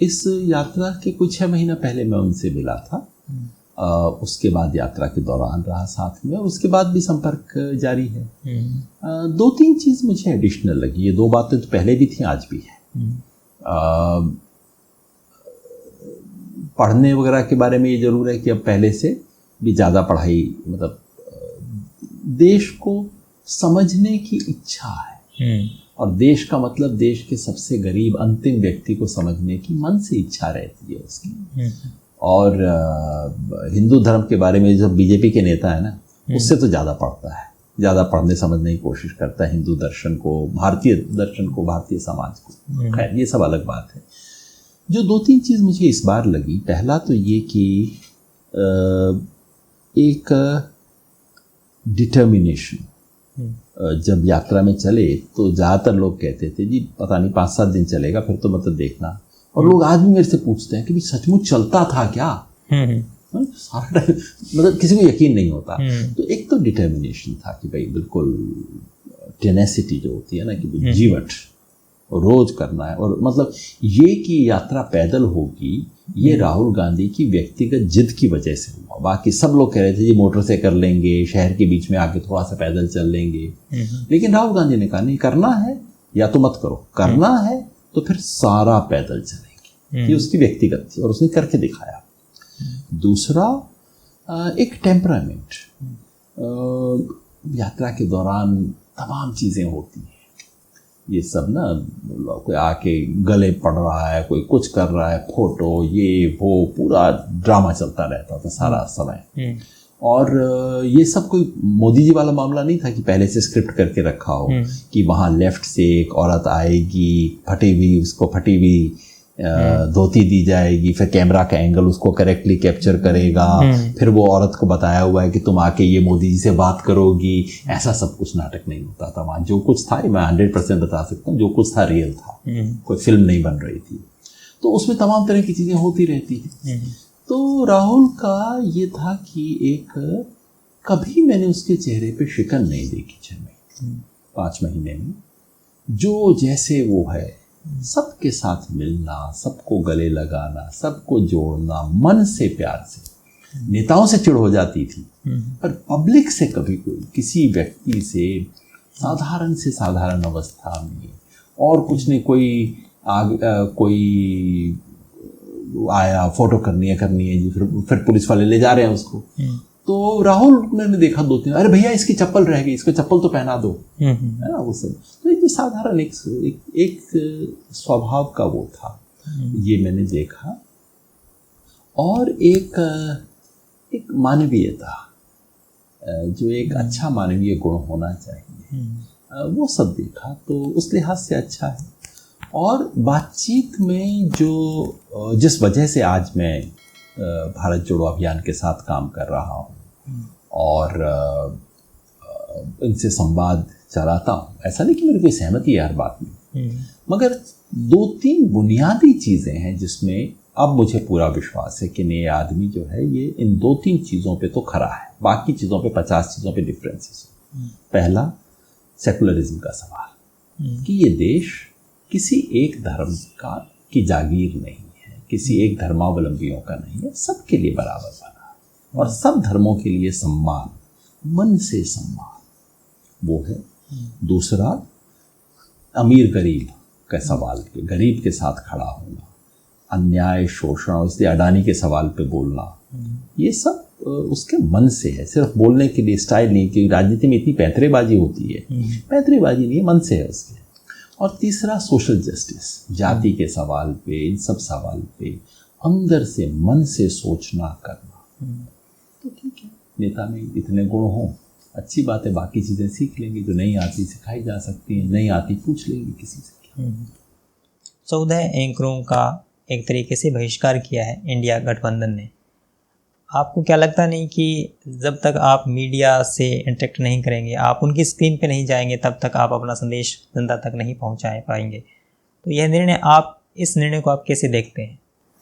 इस यात्रा के कुछ 6 महीना पहले मैं उनसे मिला था। उसके बाद यात्रा के दौरान रहा साथ में, उसके बाद भी संपर्क जारी है। 2-3 चीज़ मुझे एडिशनल लगी। ये 2 बातें तो पहले भी थी, आज भी है। पढ़ने वगैरह के बारे में ये ज़रूर है कि अब पहले से भी ज़्यादा पढ़ाई, मतलब देश को समझने की इच्छा है और देश का मतलब देश के सबसे गरीब अंतिम व्यक्ति को समझने की मन से इच्छा रहती है उसकी। और हिंदू धर्म के बारे में जो बीजेपी के नेता है ना, उससे तो ज़्यादा पढ़ता है, ज़्यादा पढ़ने समझने की कोशिश करता है हिंदू दर्शन को, भारतीय दर्शन को, भारतीय समाज को। खैर ये सब अलग बात है। जो 2-3 चीज़ मुझे इस बार लगी, पहला तो ये कि एक डिटर्मिनेशन। जब यात्रा में चले तो ज़्यादातर लोग कहते थे जी पता नहीं 5-7 दिन चलेगा फिर तो मतलब देखना। और लोग आज भी मेरे से पूछते हैं कि सचमुच चलता था क्या? सारा टाइम मतलब किसी को यकीन नहीं होता। तो एक तो डिटर्मिनेशन था कि भाई बिल्कुल टेनेसिटी जो होती है ना कि जीवट रोज करना है। और मतलब ये कि यात्रा पैदल होगी ये राहुल गांधी की व्यक्तिगत जिद की वजह से हुआ। बाकी सब लोग कह रहे थे जी मोटर से कर लेंगे, शहर के बीच में आके थोड़ा सा पैदल चल लेंगे, लेकिन राहुल गांधी ने कहा नहीं, करना है या तो मत करो, करना है तो फिर सारा पैदल चलेंगे। ये उसकी व्यक्तिगत थी और उसने करके दिखाया। दूसरा एक टेम्परामेंट। यात्रा के दौरान तमाम चीज़ें होती हैं, ये सब ना, कोई आके गले पड़ रहा है, कोई कुछ कर रहा है, फोटो ये वो, पूरा ड्रामा चलता रहता था सारा समय। और ये सब कोई मोदी जी वाला मामला नहीं था कि पहले से स्क्रिप्ट करके रखा हो कि वहाँ लेफ्ट से एक औरत आएगी, फटी हुई, उसको फटी हुई धोती दी जाएगी, फिर कैमरा का एंगल उसको करेक्टली कैप्चर करेगा, फिर वो औरत को बताया हुआ है कि तुम आके ये मोदी जी से बात करोगी। ऐसा सब कुछ नाटक नहीं होता था वहाँ। जो कुछ था, मैं 100% बता सकता हूँ, जो कुछ था रियल था, कोई फिल्म नहीं बन रही थी। तो उसमें तमाम तरह की चीज़ें होती रहती थी। तो राहुल का ये था कि एक कभी मैंने उसके चेहरे पे शिकन नहीं देखी 5 महीने में। जो जैसे वो है, सबके साथ मिलना, सबको गले लगाना, सबको जोड़ना, मन से प्यार से। नेताओं से चिढ़ हो जाती थी पर पब्लिक से कभी कोई किसी व्यक्ति से साधारण से साधारण अवस्था में और कुछ नहीं, कोई आया फोटो करनी है जी, फिर पुलिस वाले ले जा रहे हैं उसको, तो राहुल ने देखा 2-3, अरे भैया इसकी चप्पल रह गई, इसको चप्पल तो पहना दो, है ना वो सब। तो एक साधारण एक स्वभाव का वो था, ये मैंने देखा। और एक मानवीयता, जो एक अच्छा मानवीय गुण होना चाहिए, वो सब देखा। तो उस लिहाज से अच्छा है। और बातचीत में जिस वजह से आज मैं भारत जोड़ो अभियान के साथ काम कर रहा हूँ और इनसे संवाद चलाता हूँ, ऐसा नहीं कि मेरी कोई सहमति है हर बात में, मगर 2-3 बुनियादी चीज़ें हैं जिसमें अब मुझे पूरा विश्वास है कि ये आदमी जो है ये इन 2-3 चीज़ों पे तो खरा है, बाकी चीज़ों पे 50 चीज़ों पे डिफरेंसेस। पहला सेकुलरिज्म का सवाल कि ये देश किसी एक धर्म की जागीर नहीं है, किसी एक धर्मावलंबियों का नहीं है, सबके लिए बराबर बना है और सब धर्मों के लिए सम्मान, मन से सम्मान, वो है। दूसरा अमीर गरीब का सवाल, गरीब के साथ खड़ा होना, अन्याय शोषण, इसलिए अडानी के सवाल पे बोलना, ये सब उसके मन से है, सिर्फ बोलने के लिए स्टाइल नहीं, कि राजनीति में इतनी पैंतरेबाजी होती है, पैंतरेबाजी नहीं है, मन से है उसके। और तीसरा सोशल जस्टिस, जाति के सवाल पे, इन सब सवाल पे अंदर से मन से सोचना करना। तो ठीक है, नेता में इतने गुण हों, अच्छी बात है, बाकी चीज़ें सीख लेंगे, जो नहीं आती सिखाई जा सकती हैं, नहीं आती पूछ लेंगे किसी से।
14 एंकरों का एक तरीके से बहिष्कार किया है इंडिया गठबंधन ने। आपको क्या लगता नहीं कि जब तक आप मीडिया से इंटरेक्ट नहीं करेंगे, आप उनकी स्क्रीन पे नहीं जाएंगे, तब तक आप अपना संदेश जनता तक नहीं पहुंचा पाएंगे? तो यह निर्णय, आप इस निर्णय को आप कैसे देखते हैं?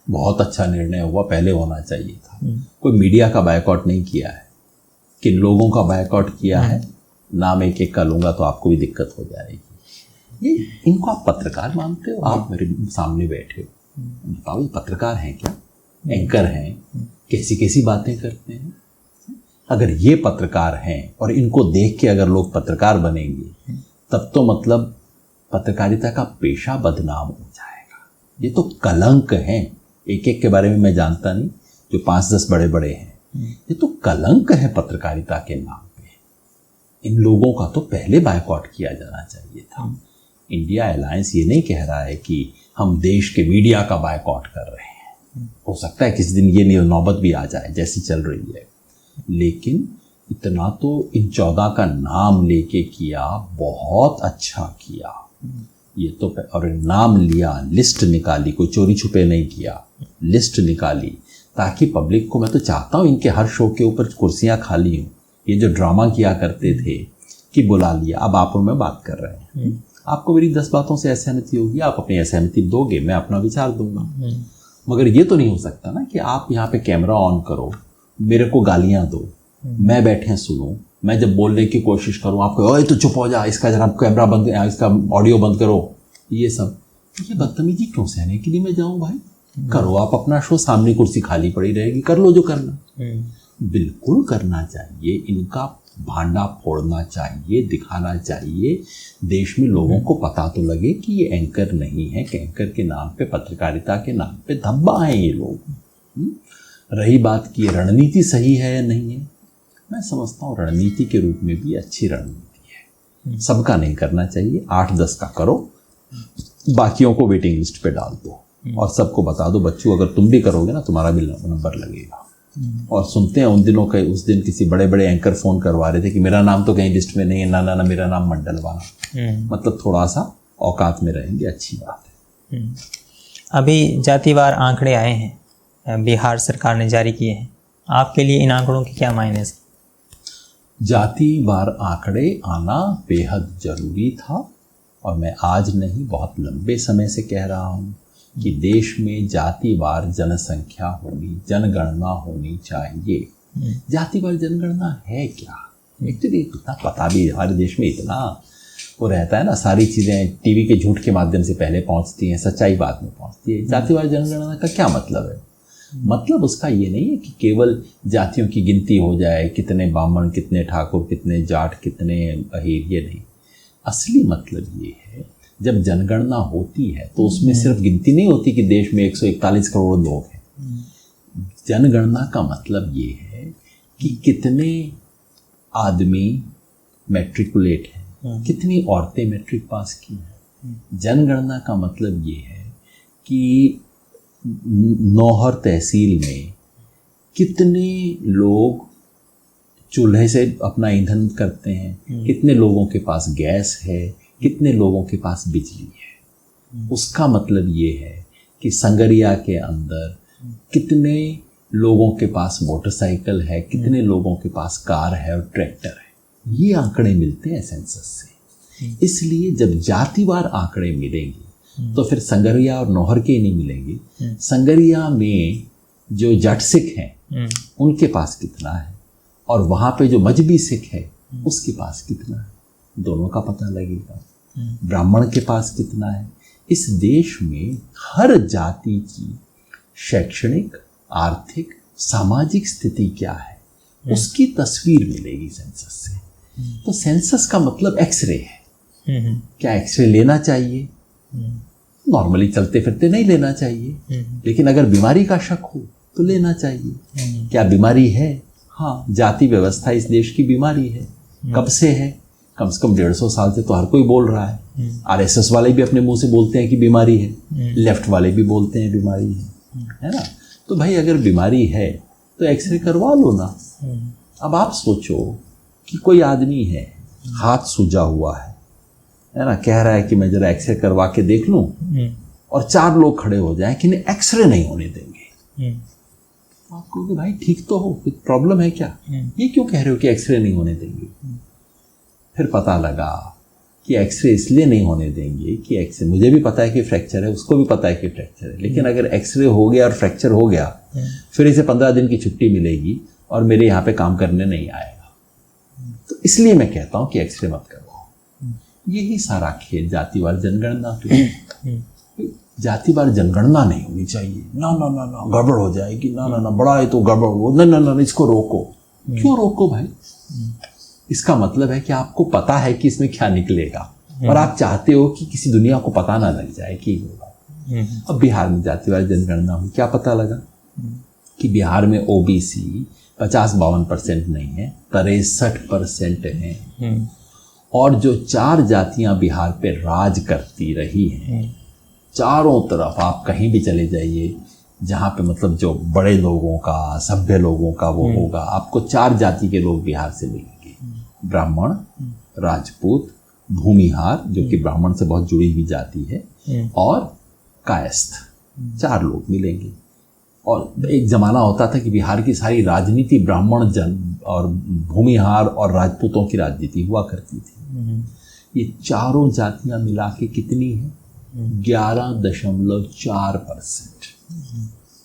बहुत अच्छा निर्णय हुआ, पहले होना चाहिए था। कोई मीडिया का बायकॉट नहीं किया है, किन लोगों का बायकॉट किया है, नाम एक एक का लूंगा तो आपको भी दिक्कत हो जाएगी। ये इनको आप पत्रकार मानते हो? आप मेरे सामने बैठे हो, बताओ ये पत्रकार हैं क्या? एंकर हैं? कैसी कैसी बातें करते हैं? अगर ये पत्रकार हैं और इनको देख के अगर लोग पत्रकार बनेंगे, तब तो मतलब पत्रकारिता का पेशा बदनाम हो जाएगा। ये तो कलंक हैं, एक एक के बारे में मैं जानता नहीं, जो 5-10 बड़े बड़े हैं, ये तो कलंक है पत्रकारिता के नाम पे। इन लोगों का तो पहले बायकॉट किया जाना चाहिए था। इंडिया अलायंस ये नहीं कह रहा है कि हम देश के मीडिया का बायकॉट कर रहे हैं, हो सकता है किसी दिन ये नौबत भी आ जाए जैसी चल रही है, लेकिन इतना तो इन 14 का नाम लेके किया, बहुत अच्छा किया ये तो। और नाम लिया, लिस्ट निकाली, कोई चोरी छुपे नहीं किया, लिस्ट निकाली, ताकि पब्लिक को, मैं तो चाहता हूँ इनके हर शो के ऊपर कुर्सियाँ खाली हों। ये जो ड्रामा किया करते थे कि बुला लिया, अब आप और मैं बात कर रहे हैं, आपको मेरी 10 बातों से असहमति होगी, आप अपनी असहमति दोगे, मैं अपना विचार दूंगा। मगर ये तो नहीं हो सकता ना कि आप यहाँ पे कैमरा ऑन करो, मेरे को गालियाँ दो, मैं बैठे सुनूं, मैं जब बोलने की कोशिश करूं आपको, ओए तो चुप हो जा, इसका जरा कैमरा बंद, इसका ऑडियो बंद करो, ये सब, ये बदतमीजी क्यों सहने के लिए मैं जाऊं भाई? करो आप अपना शो, सामने कुर्सी खाली पड़ी रहेगी, कर लो जो करना। बिल्कुल करना चाहिए, इनका भांडा फोड़ना चाहिए, दिखाना चाहिए, देश में लोगों को पता तो लगे कि ये एंकर नहीं है, कि एंकर के नाम पे, पत्रकारिता के नाम पे धब्बा हैं ये लोग। रही बात की रणनीति सही है या नहीं है, मैं समझता हूँ रणनीति के रूप में भी अच्छी रणनीति है। सबका नहीं करना चाहिए, 8-10 का करो, बाकियों को वेटिंग लिस्ट पे डाल दो और सबको बता दो, बच्चों अगर तुम भी करोगे ना तुम्हारा भी नंबर लगेगा। और सुनते हैं उन दिनों का, उस दिन किसी बड़े बड़े एंकर फोन करवा रहे थे कि मेरा नाम तो कहीं लिस्ट में नहीं है, ना ना ना मेरा नाम मत डलवाना। मतलब थोड़ा सा औकात में रहेंगे, अच्छी बात है।
अभी जातिवार आंकड़े आए हैं, बिहार सरकार ने जारी किए हैं, आपके लिए इन आंकड़ों के क्या मायने हैं?
जातिवार आंकड़े आना बेहद जरूरी था, और मैं आज नहीं बहुत लंबे समय से कह रहा हूँ कि देश में जातिवार जनसंख्या होनी, जनगणना होनी चाहिए। जातिवार जनगणना है क्या? एक्चुअली इतना पता भी हमारे देश में इतना वो रहता है ना, सारी चीज़ें टीवी के झूठ के माध्यम से पहले पहुंचती हैं, सच्चाई बाद में पहुंचती है। जातिवार जनगणना का क्या मतलब है? मतलब उसका ये नहीं है कि केवल जातियों की गिनती हो जाए, कितने ब्राह्मण, कितने ठाकुर, कितने जाट, कितने अहीर, ये नहीं। असली मतलब ये है, जब जनगणना होती है तो उसमें सिर्फ गिनती नहीं होती कि देश में 141 करोड़ लोग हैं। जनगणना का मतलब ये है कि कितने आदमी मैट्रिकुलेट हैं, कितनी औरतें मैट्रिक पास की हैं। जनगणना का मतलब ये है कि नौहर तहसील में कितने लोग चूल्हे से अपना ईंधन करते हैं, कितने लोगों के पास गैस है, कितने लोगों के पास बिजली है। उसका मतलब ये है कि संगरिया के अंदर कितने लोगों के पास मोटरसाइकिल है, कितने लोगों के पास कार है और ट्रैक्टर है। ये आंकड़े मिलते हैं सेंसस से। इसलिए जब जातिवार आंकड़े मिलेंगे तो फिर संगरिया और नौहर के नहीं मिलेंगे। संगरिया में जो जट सिख हैं उनके पास कितना है, और वहाँ पे जो मजबी सिख है उसके पास कितना है, दोनों का पता लगेगा। ब्राह्मण के पास कितना है। इस देश में हर जाति की शैक्षणिक, आर्थिक, सामाजिक स्थिति क्या है, उसकी तस्वीर मिलेगी सेंसस से। तो सेंसस का मतलब एक्सरे है। क्या एक्सरे लेना चाहिए? नॉर्मली चलते फिरते नहीं लेना चाहिए, लेकिन अगर बीमारी का शक हो तो लेना चाहिए। क्या बीमारी है? हाँ, जाति व्यवस्था इस देश की बीमारी है। कब से है? कम से कम 150 साल से तो हर कोई बोल रहा है। आरएसएस वाले भी अपने मुंह से बोलते हैं कि बीमारी है, लेफ्ट वाले भी बोलते हैं बीमारी है ना? तो भाई अगर बीमारी है तो एक्सरे करवा लो ना। अब आप सोचो कि कोई आदमी है, हाथ सूजा हुआ है ना, कह रहा है कि मैं जरा एक्सरे करवा के देख लूं, और 4 लोग खड़े हो जाएं कि नहीं एक्सरे नहीं होने देंगे। आप कहोगे भाई ठीक तो हो, कुछ प्रॉब्लम है क्या? ये क्यों कह रहे हो कि एक्सरे नहीं होने देंगे? फिर पता लगा कि एक्सरे इसलिए नहीं होने देंगे कि एक्सरे, मुझे भी पता है कि फ्रैक्चर है, उसको भी पता है कि फ्रैक्चर है, लेकिन अगर एक्सरे हो गया और फ्रैक्चर हो गया, फिर इसे 15 दिन की छुट्टी मिलेगी और मेरे यहाँ पे काम करने नहीं आएगा। तो इसलिए मैं कहता हूँ कि एक्सरे मत करवाओ। यही सारा खेल जातिवार जनगणना पे। जातिवार जनगणना नहीं होनी चाहिए, ना ना ना ना गड़बड़ हो जाएगी, ना ना ना बड़ा है तो गड़बड़ हो, ना ना ना इसको रोको। क्यों रोको भाई? इसका मतलब है कि आपको पता है कि इसमें क्या निकलेगा और आप चाहते हो कि किसी दुनिया को पता ना लग जाए कि होगा। अब बिहार में जातिवार जनगणना हुई, क्या पता लगा कि बिहार में ओबीसी 50-52% नहीं है, 63% है। और जो 4 जातियां बिहार पे राज करती रही हैं, चारों तरफ आप कहीं भी चले जाइए जहाँ पे मतलब जो बड़े लोगों का, सभ्य लोगों का वो होगा, आपको 4 जाति के लोग बिहार से मिलेंगे। ब्राह्मण, राजपूत, भूमिहार जो कि ब्राह्मण से बहुत जुड़ी हुई जाति है, और कायस्थ, 4 लोग मिलेंगे। और एक ज़माना होता था कि बिहार की सारी राजनीति ब्राह्मण जन और भूमिहार और राजपूतों की राजनीति हुआ करती थी। ये चारों जातियां मिला के कितनी है? 11.4%।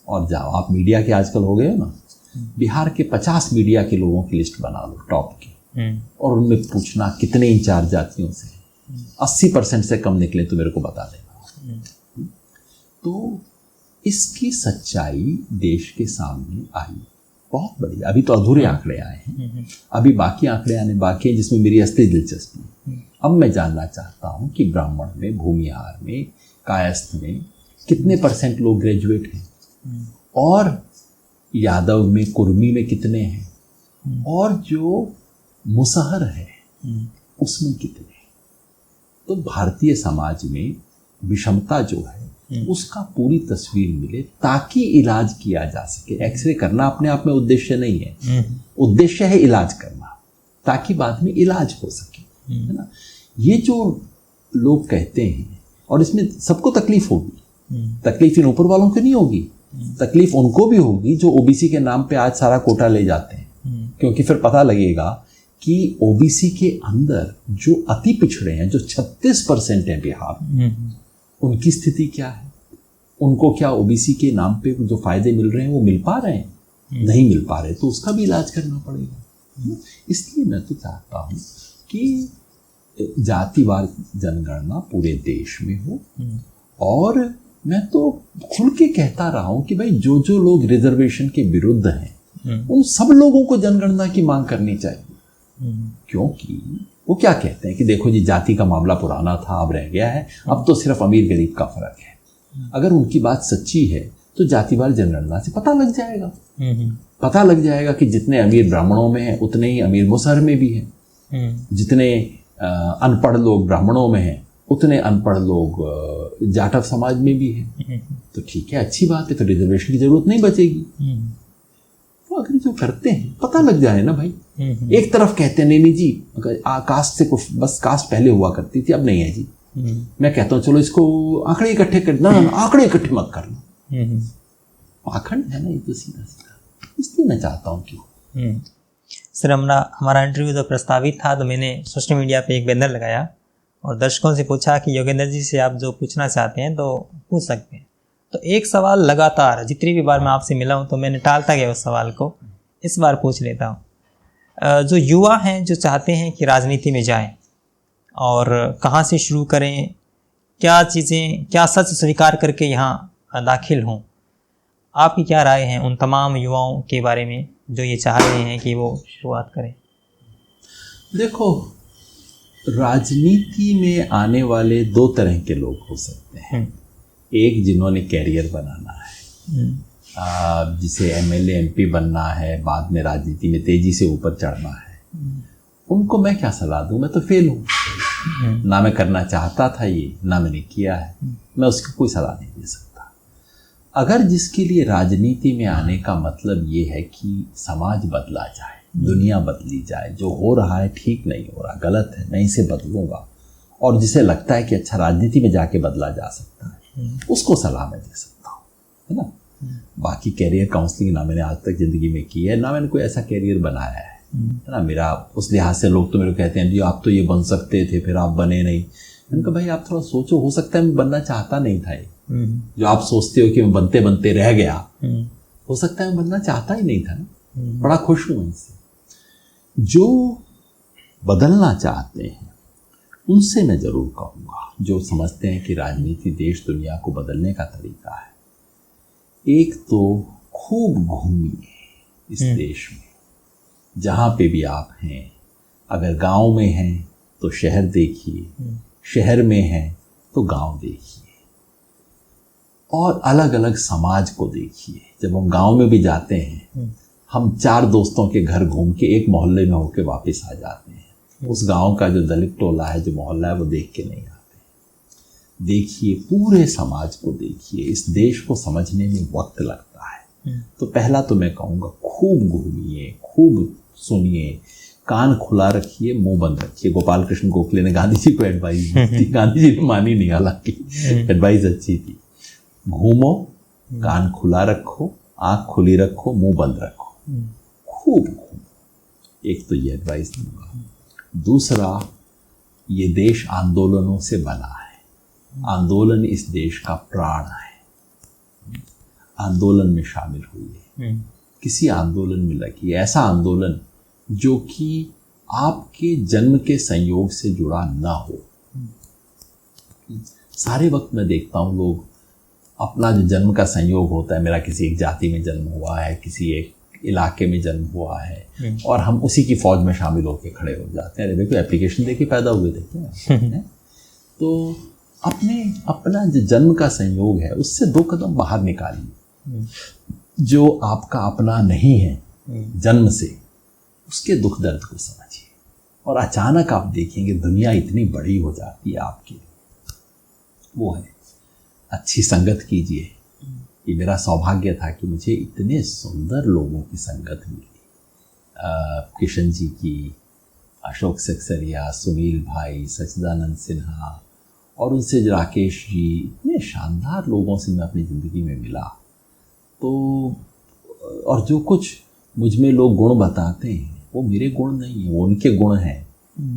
और जाओ आप मीडिया के आजकल हो गए हो ना, बिहार के 50 मीडिया के लोगों की लिस्ट बना लो टॉप की, और उनमें पूछना कितने इन 4 जातियों से, 80% से कम निकले तो मेरे को बता देना। तो इसकी सच्चाई देश के सामने आई, बहुत बड़ी। अभी तो अधूरे आंकड़े आए हैं, अभी बाकी आंकड़े आने बाकी हैं जिसमें मेरी असली दिलचस्पी है। अब मैं जानना चाहता हूं कि ब्राह्मण में, भूमिहार में, कायस्थ में कितने % लोग ग्रेजुएट हैं, और यादव में, कुर्मी में कितने हैं, और जो मुसहर है उसमें कितने। तो भारतीय समाज में विषमता जो है उसका पूरी तस्वीर मिले ताकि इलाज किया जा सके। एक्सरे करना अपने आप में उद्देश्य नहीं है, उद्देश्य है इलाज करना ताकि बाद में इलाज हो सके, है ना। ये जो लोग कहते हैं, और इसमें सबको तकलीफ होगी, तकलीफ इन ऊपर वालों को नहीं होगी, तकलीफ उनको भी होगी जो ओबीसी के नाम पे आज सारा कोटा ले जाते हैं, क्योंकि फिर पता लगेगा कि ओबीसी के अंदर जो अति पिछड़े हैं, जो 36% है बिहार, उनकी स्थिति क्या है? उनको क्या ओबीसी के नाम पे जो फायदे मिल रहे हैं वो मिल पा रहे हैं? नहीं मिल पा रहे, तो उसका भी इलाज करना पड़ेगा। इसलिए मैं तो चाहता हूँ कि जातिवार जनगणना पूरे देश में हो, और मैं तो खुल के कहता रहा हूँ कि भाई जो जो लोग रिजर्वेशन के विरुद्ध हैं उन सब लोगों को जनगणना की मांग करनी चाहिए। क्योंकि वो क्या कहते हैं कि देखो जी, जाति का मामला पुराना था, अब रह गया है, अब तो सिर्फ अमीर गरीब का फर्क है। अगर उनकी बात सच्ची है तो जातिवार जनगणना से पता लग जाएगा, पता लग जाएगा कि जितने अमीर ब्राह्मणों में हैं उतने ही अमीर मुसहर में भी हैं, जितने अनपढ़ लोग ब्राह्मणों में हैं उतने अनपढ़ लोग जाटव समाज में भी हैं। तो ठीक है, अच्छी बात है, तो रिजर्वेशन की जरूरत नहीं बचेगी। तो अगर जो करते हैं पता लग जाए ना भाई। एक तरफ कहते हैं नहीं जी, कास्ट से कुछ, बस कास्ट पहले हुआ करती थी, अब नहीं है जी। मैं कहता हूँ चलो इसको आंकड़े इकट्ठे करना, आंकड़े इकट्ठे मत करना, पाखंड है ना ये तो सीधा सीधा। इसलिए मैं चाहता हूँ कि
सर, हमारा इंटरव्यू तो प्रस्तावित था, तो मैंने सोशल मीडिया पे एक बैनर लगाया और दर्शकों से पूछा कि योगेंद्र जी से आप जो पूछना चाहते हैं तो पूछ सकते हैं। तो एक सवाल लगातार जितनी भी बार मैं आपसे मिला हूँ तो मैंने टालता गया उस सवाल को, इस बार पूछ लेता हूँ। जो युवा हैं जो चाहते हैं कि राजनीति में जाएं, और कहाँ से शुरू करें, क्या चीज़ें, क्या सच स्वीकार करके यहाँ दाखिल हों, आपकी क्या राय है उन तमाम युवाओं के बारे में जो ये चाह रहे हैं कि वो शुरुआत करें?
देखो, राजनीति में आने वाले 2 तरह के लोग हो सकते हैं। एक जिन्होंने कैरियर बनाना है, जिसे एमएलए एमपी बनना है, बाद में राजनीति में तेजी से ऊपर चढ़ना है, उनको मैं क्या सलाह दूं? मैं तो फेल हूं। ना मैं करना चाहता था ये, ना मैंने किया है, मैं उसकी कोई सलाह नहीं दे सकता। अगर जिसके लिए राजनीति में आने का मतलब ये है कि समाज बदला जाए, दुनिया बदली जाए, जो हो रहा है ठीक नहीं हो रहा, गलत है, मैं इसे बदलूंगा, और जिसे लगता है कि अच्छा राजनीति में जाके बदला जा सकता है, उसको सलाह मैं दे सकता हूँ, है ना। बाकी कैरियर काउंसलिंग ना मैंने आज तक जिंदगी में की है, ना मैंने कोई ऐसा कैरियर बनाया है ना। मेरा उस लिहाज से लोग तो मेरे को कहते हैं जी आप तो ये बन सकते थे, फिर आप बने नहीं। मैंने कहा भाई आप थोड़ा सोचो, हो सकता है मैं बनना चाहता नहीं था। ये जो आप सोचते हो कि मैं बनते बनते रह गया, हो सकता है मैं बनना चाहता ही नहीं था ना। बड़ा खुश हूँ इनसे। जो बदलना चाहते हैं उनसे मैं जरूर कहूँगा, जो समझते हैं कि राजनीति देश दुनिया को बदलने का तरीका है, एक तो खूब घूमिए इस देश में, जहाँ पे भी आप हैं। अगर गांव में हैं तो शहर देखिए, शहर में हैं तो गांव देखिए, और अलग अलग समाज को देखिए। जब हम गांव में भी जाते हैं, हम 4 दोस्तों के घर घूम के एक मोहल्ले में होके वापस आ जाते हैं। उस गांव का जो दलित टोला है, जो मोहल्ला है, वो देख के नहीं आते। देखिए, पूरे समाज को देखिए। इस देश को समझने में वक्त लगता है। तो पहला तो मैं कहूँगा खूब घूमिए, खूब सुनिए, कान खुला रखिए, मुंह बंद रखिए। गोपाल कृष्ण गोखले ने गांधी जी को एडवाइस दी थी, गांधी जी ने मानी नहीं, हालांकि एडवाइस अच्छी थी। घूमो, कान खुला रखो, आंख खुली रखो, मुंह बंद रखो, खूब घूमो। एक तो ये एडवाइस दूंगा। दूसरा, ये देश आंदोलनों से बना है। आंदोलन इस देश का प्राण है। आंदोलन में शामिल हुई, किसी आंदोलन में लगी, ऐसा आंदोलन जो कि आपके जन्म के संयोग से जुड़ा ना हो। सारे वक्त मैं देखता हूँ लोग अपना जो जन्म का संयोग होता है, मेरा किसी एक जाति में जन्म हुआ है, किसी एक इलाके में जन्म हुआ है, और हम उसी की फौज में शामिल होकर खड़े हो जाते हैं। अरे देखो, एप्लीकेशन देके पैदा हुए थे। तो अपना जो जन्म का संयोग है उससे 2 कदम बाहर निकालिए। जो आपका अपना नहीं है जन्म से, उसके दुख दर्द को समझिए, और अचानक आप देखेंगे दुनिया इतनी बड़ी हो जाती है आपके लिए। वो है, अच्छी संगत कीजिए। ये मेरा सौभाग्य था कि मुझे इतने सुंदर लोगों की संगत मिली। किशन जी की, अशोक सक्सेरिया, सुनील भाई, सच्चिदानंद सिन्हा, और उनसे राकेश जी, इतने शानदार लोगों से मैं अपनी ज़िंदगी में मिला। तो और जो कुछ मुझ में लोग गुण बताते हैं, वो मेरे गुण नहीं है, वो उनके गुण हैं,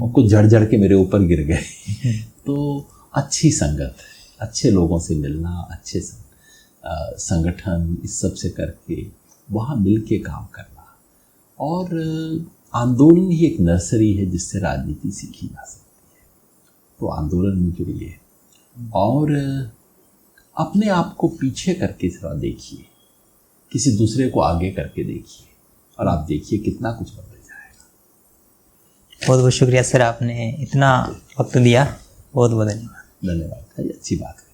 और कुछ जड़ के मेरे ऊपर गिर गए। तो अच्छी संगत, अच्छे लोगों से मिलना, अच्छे संगठन, इस सब से करके वहाँ मिल के काम करना। और आंदोलन ही एक नर्सरी है जिससे राजनीति सीखी जा सकती है। तो आंदोलन में जुड़िए, और अपने आप को पीछे करके थोड़ा देखिए, किसी दूसरे को आगे करके देखिए, और आप देखिए कितना कुछ बदल जाएगा।
बहुत बहुत शुक्रिया सर, आपने इतना वक्त दिया। बहुत बहुत धन्यवाद।
धन्यवाद, अच्छी बात है।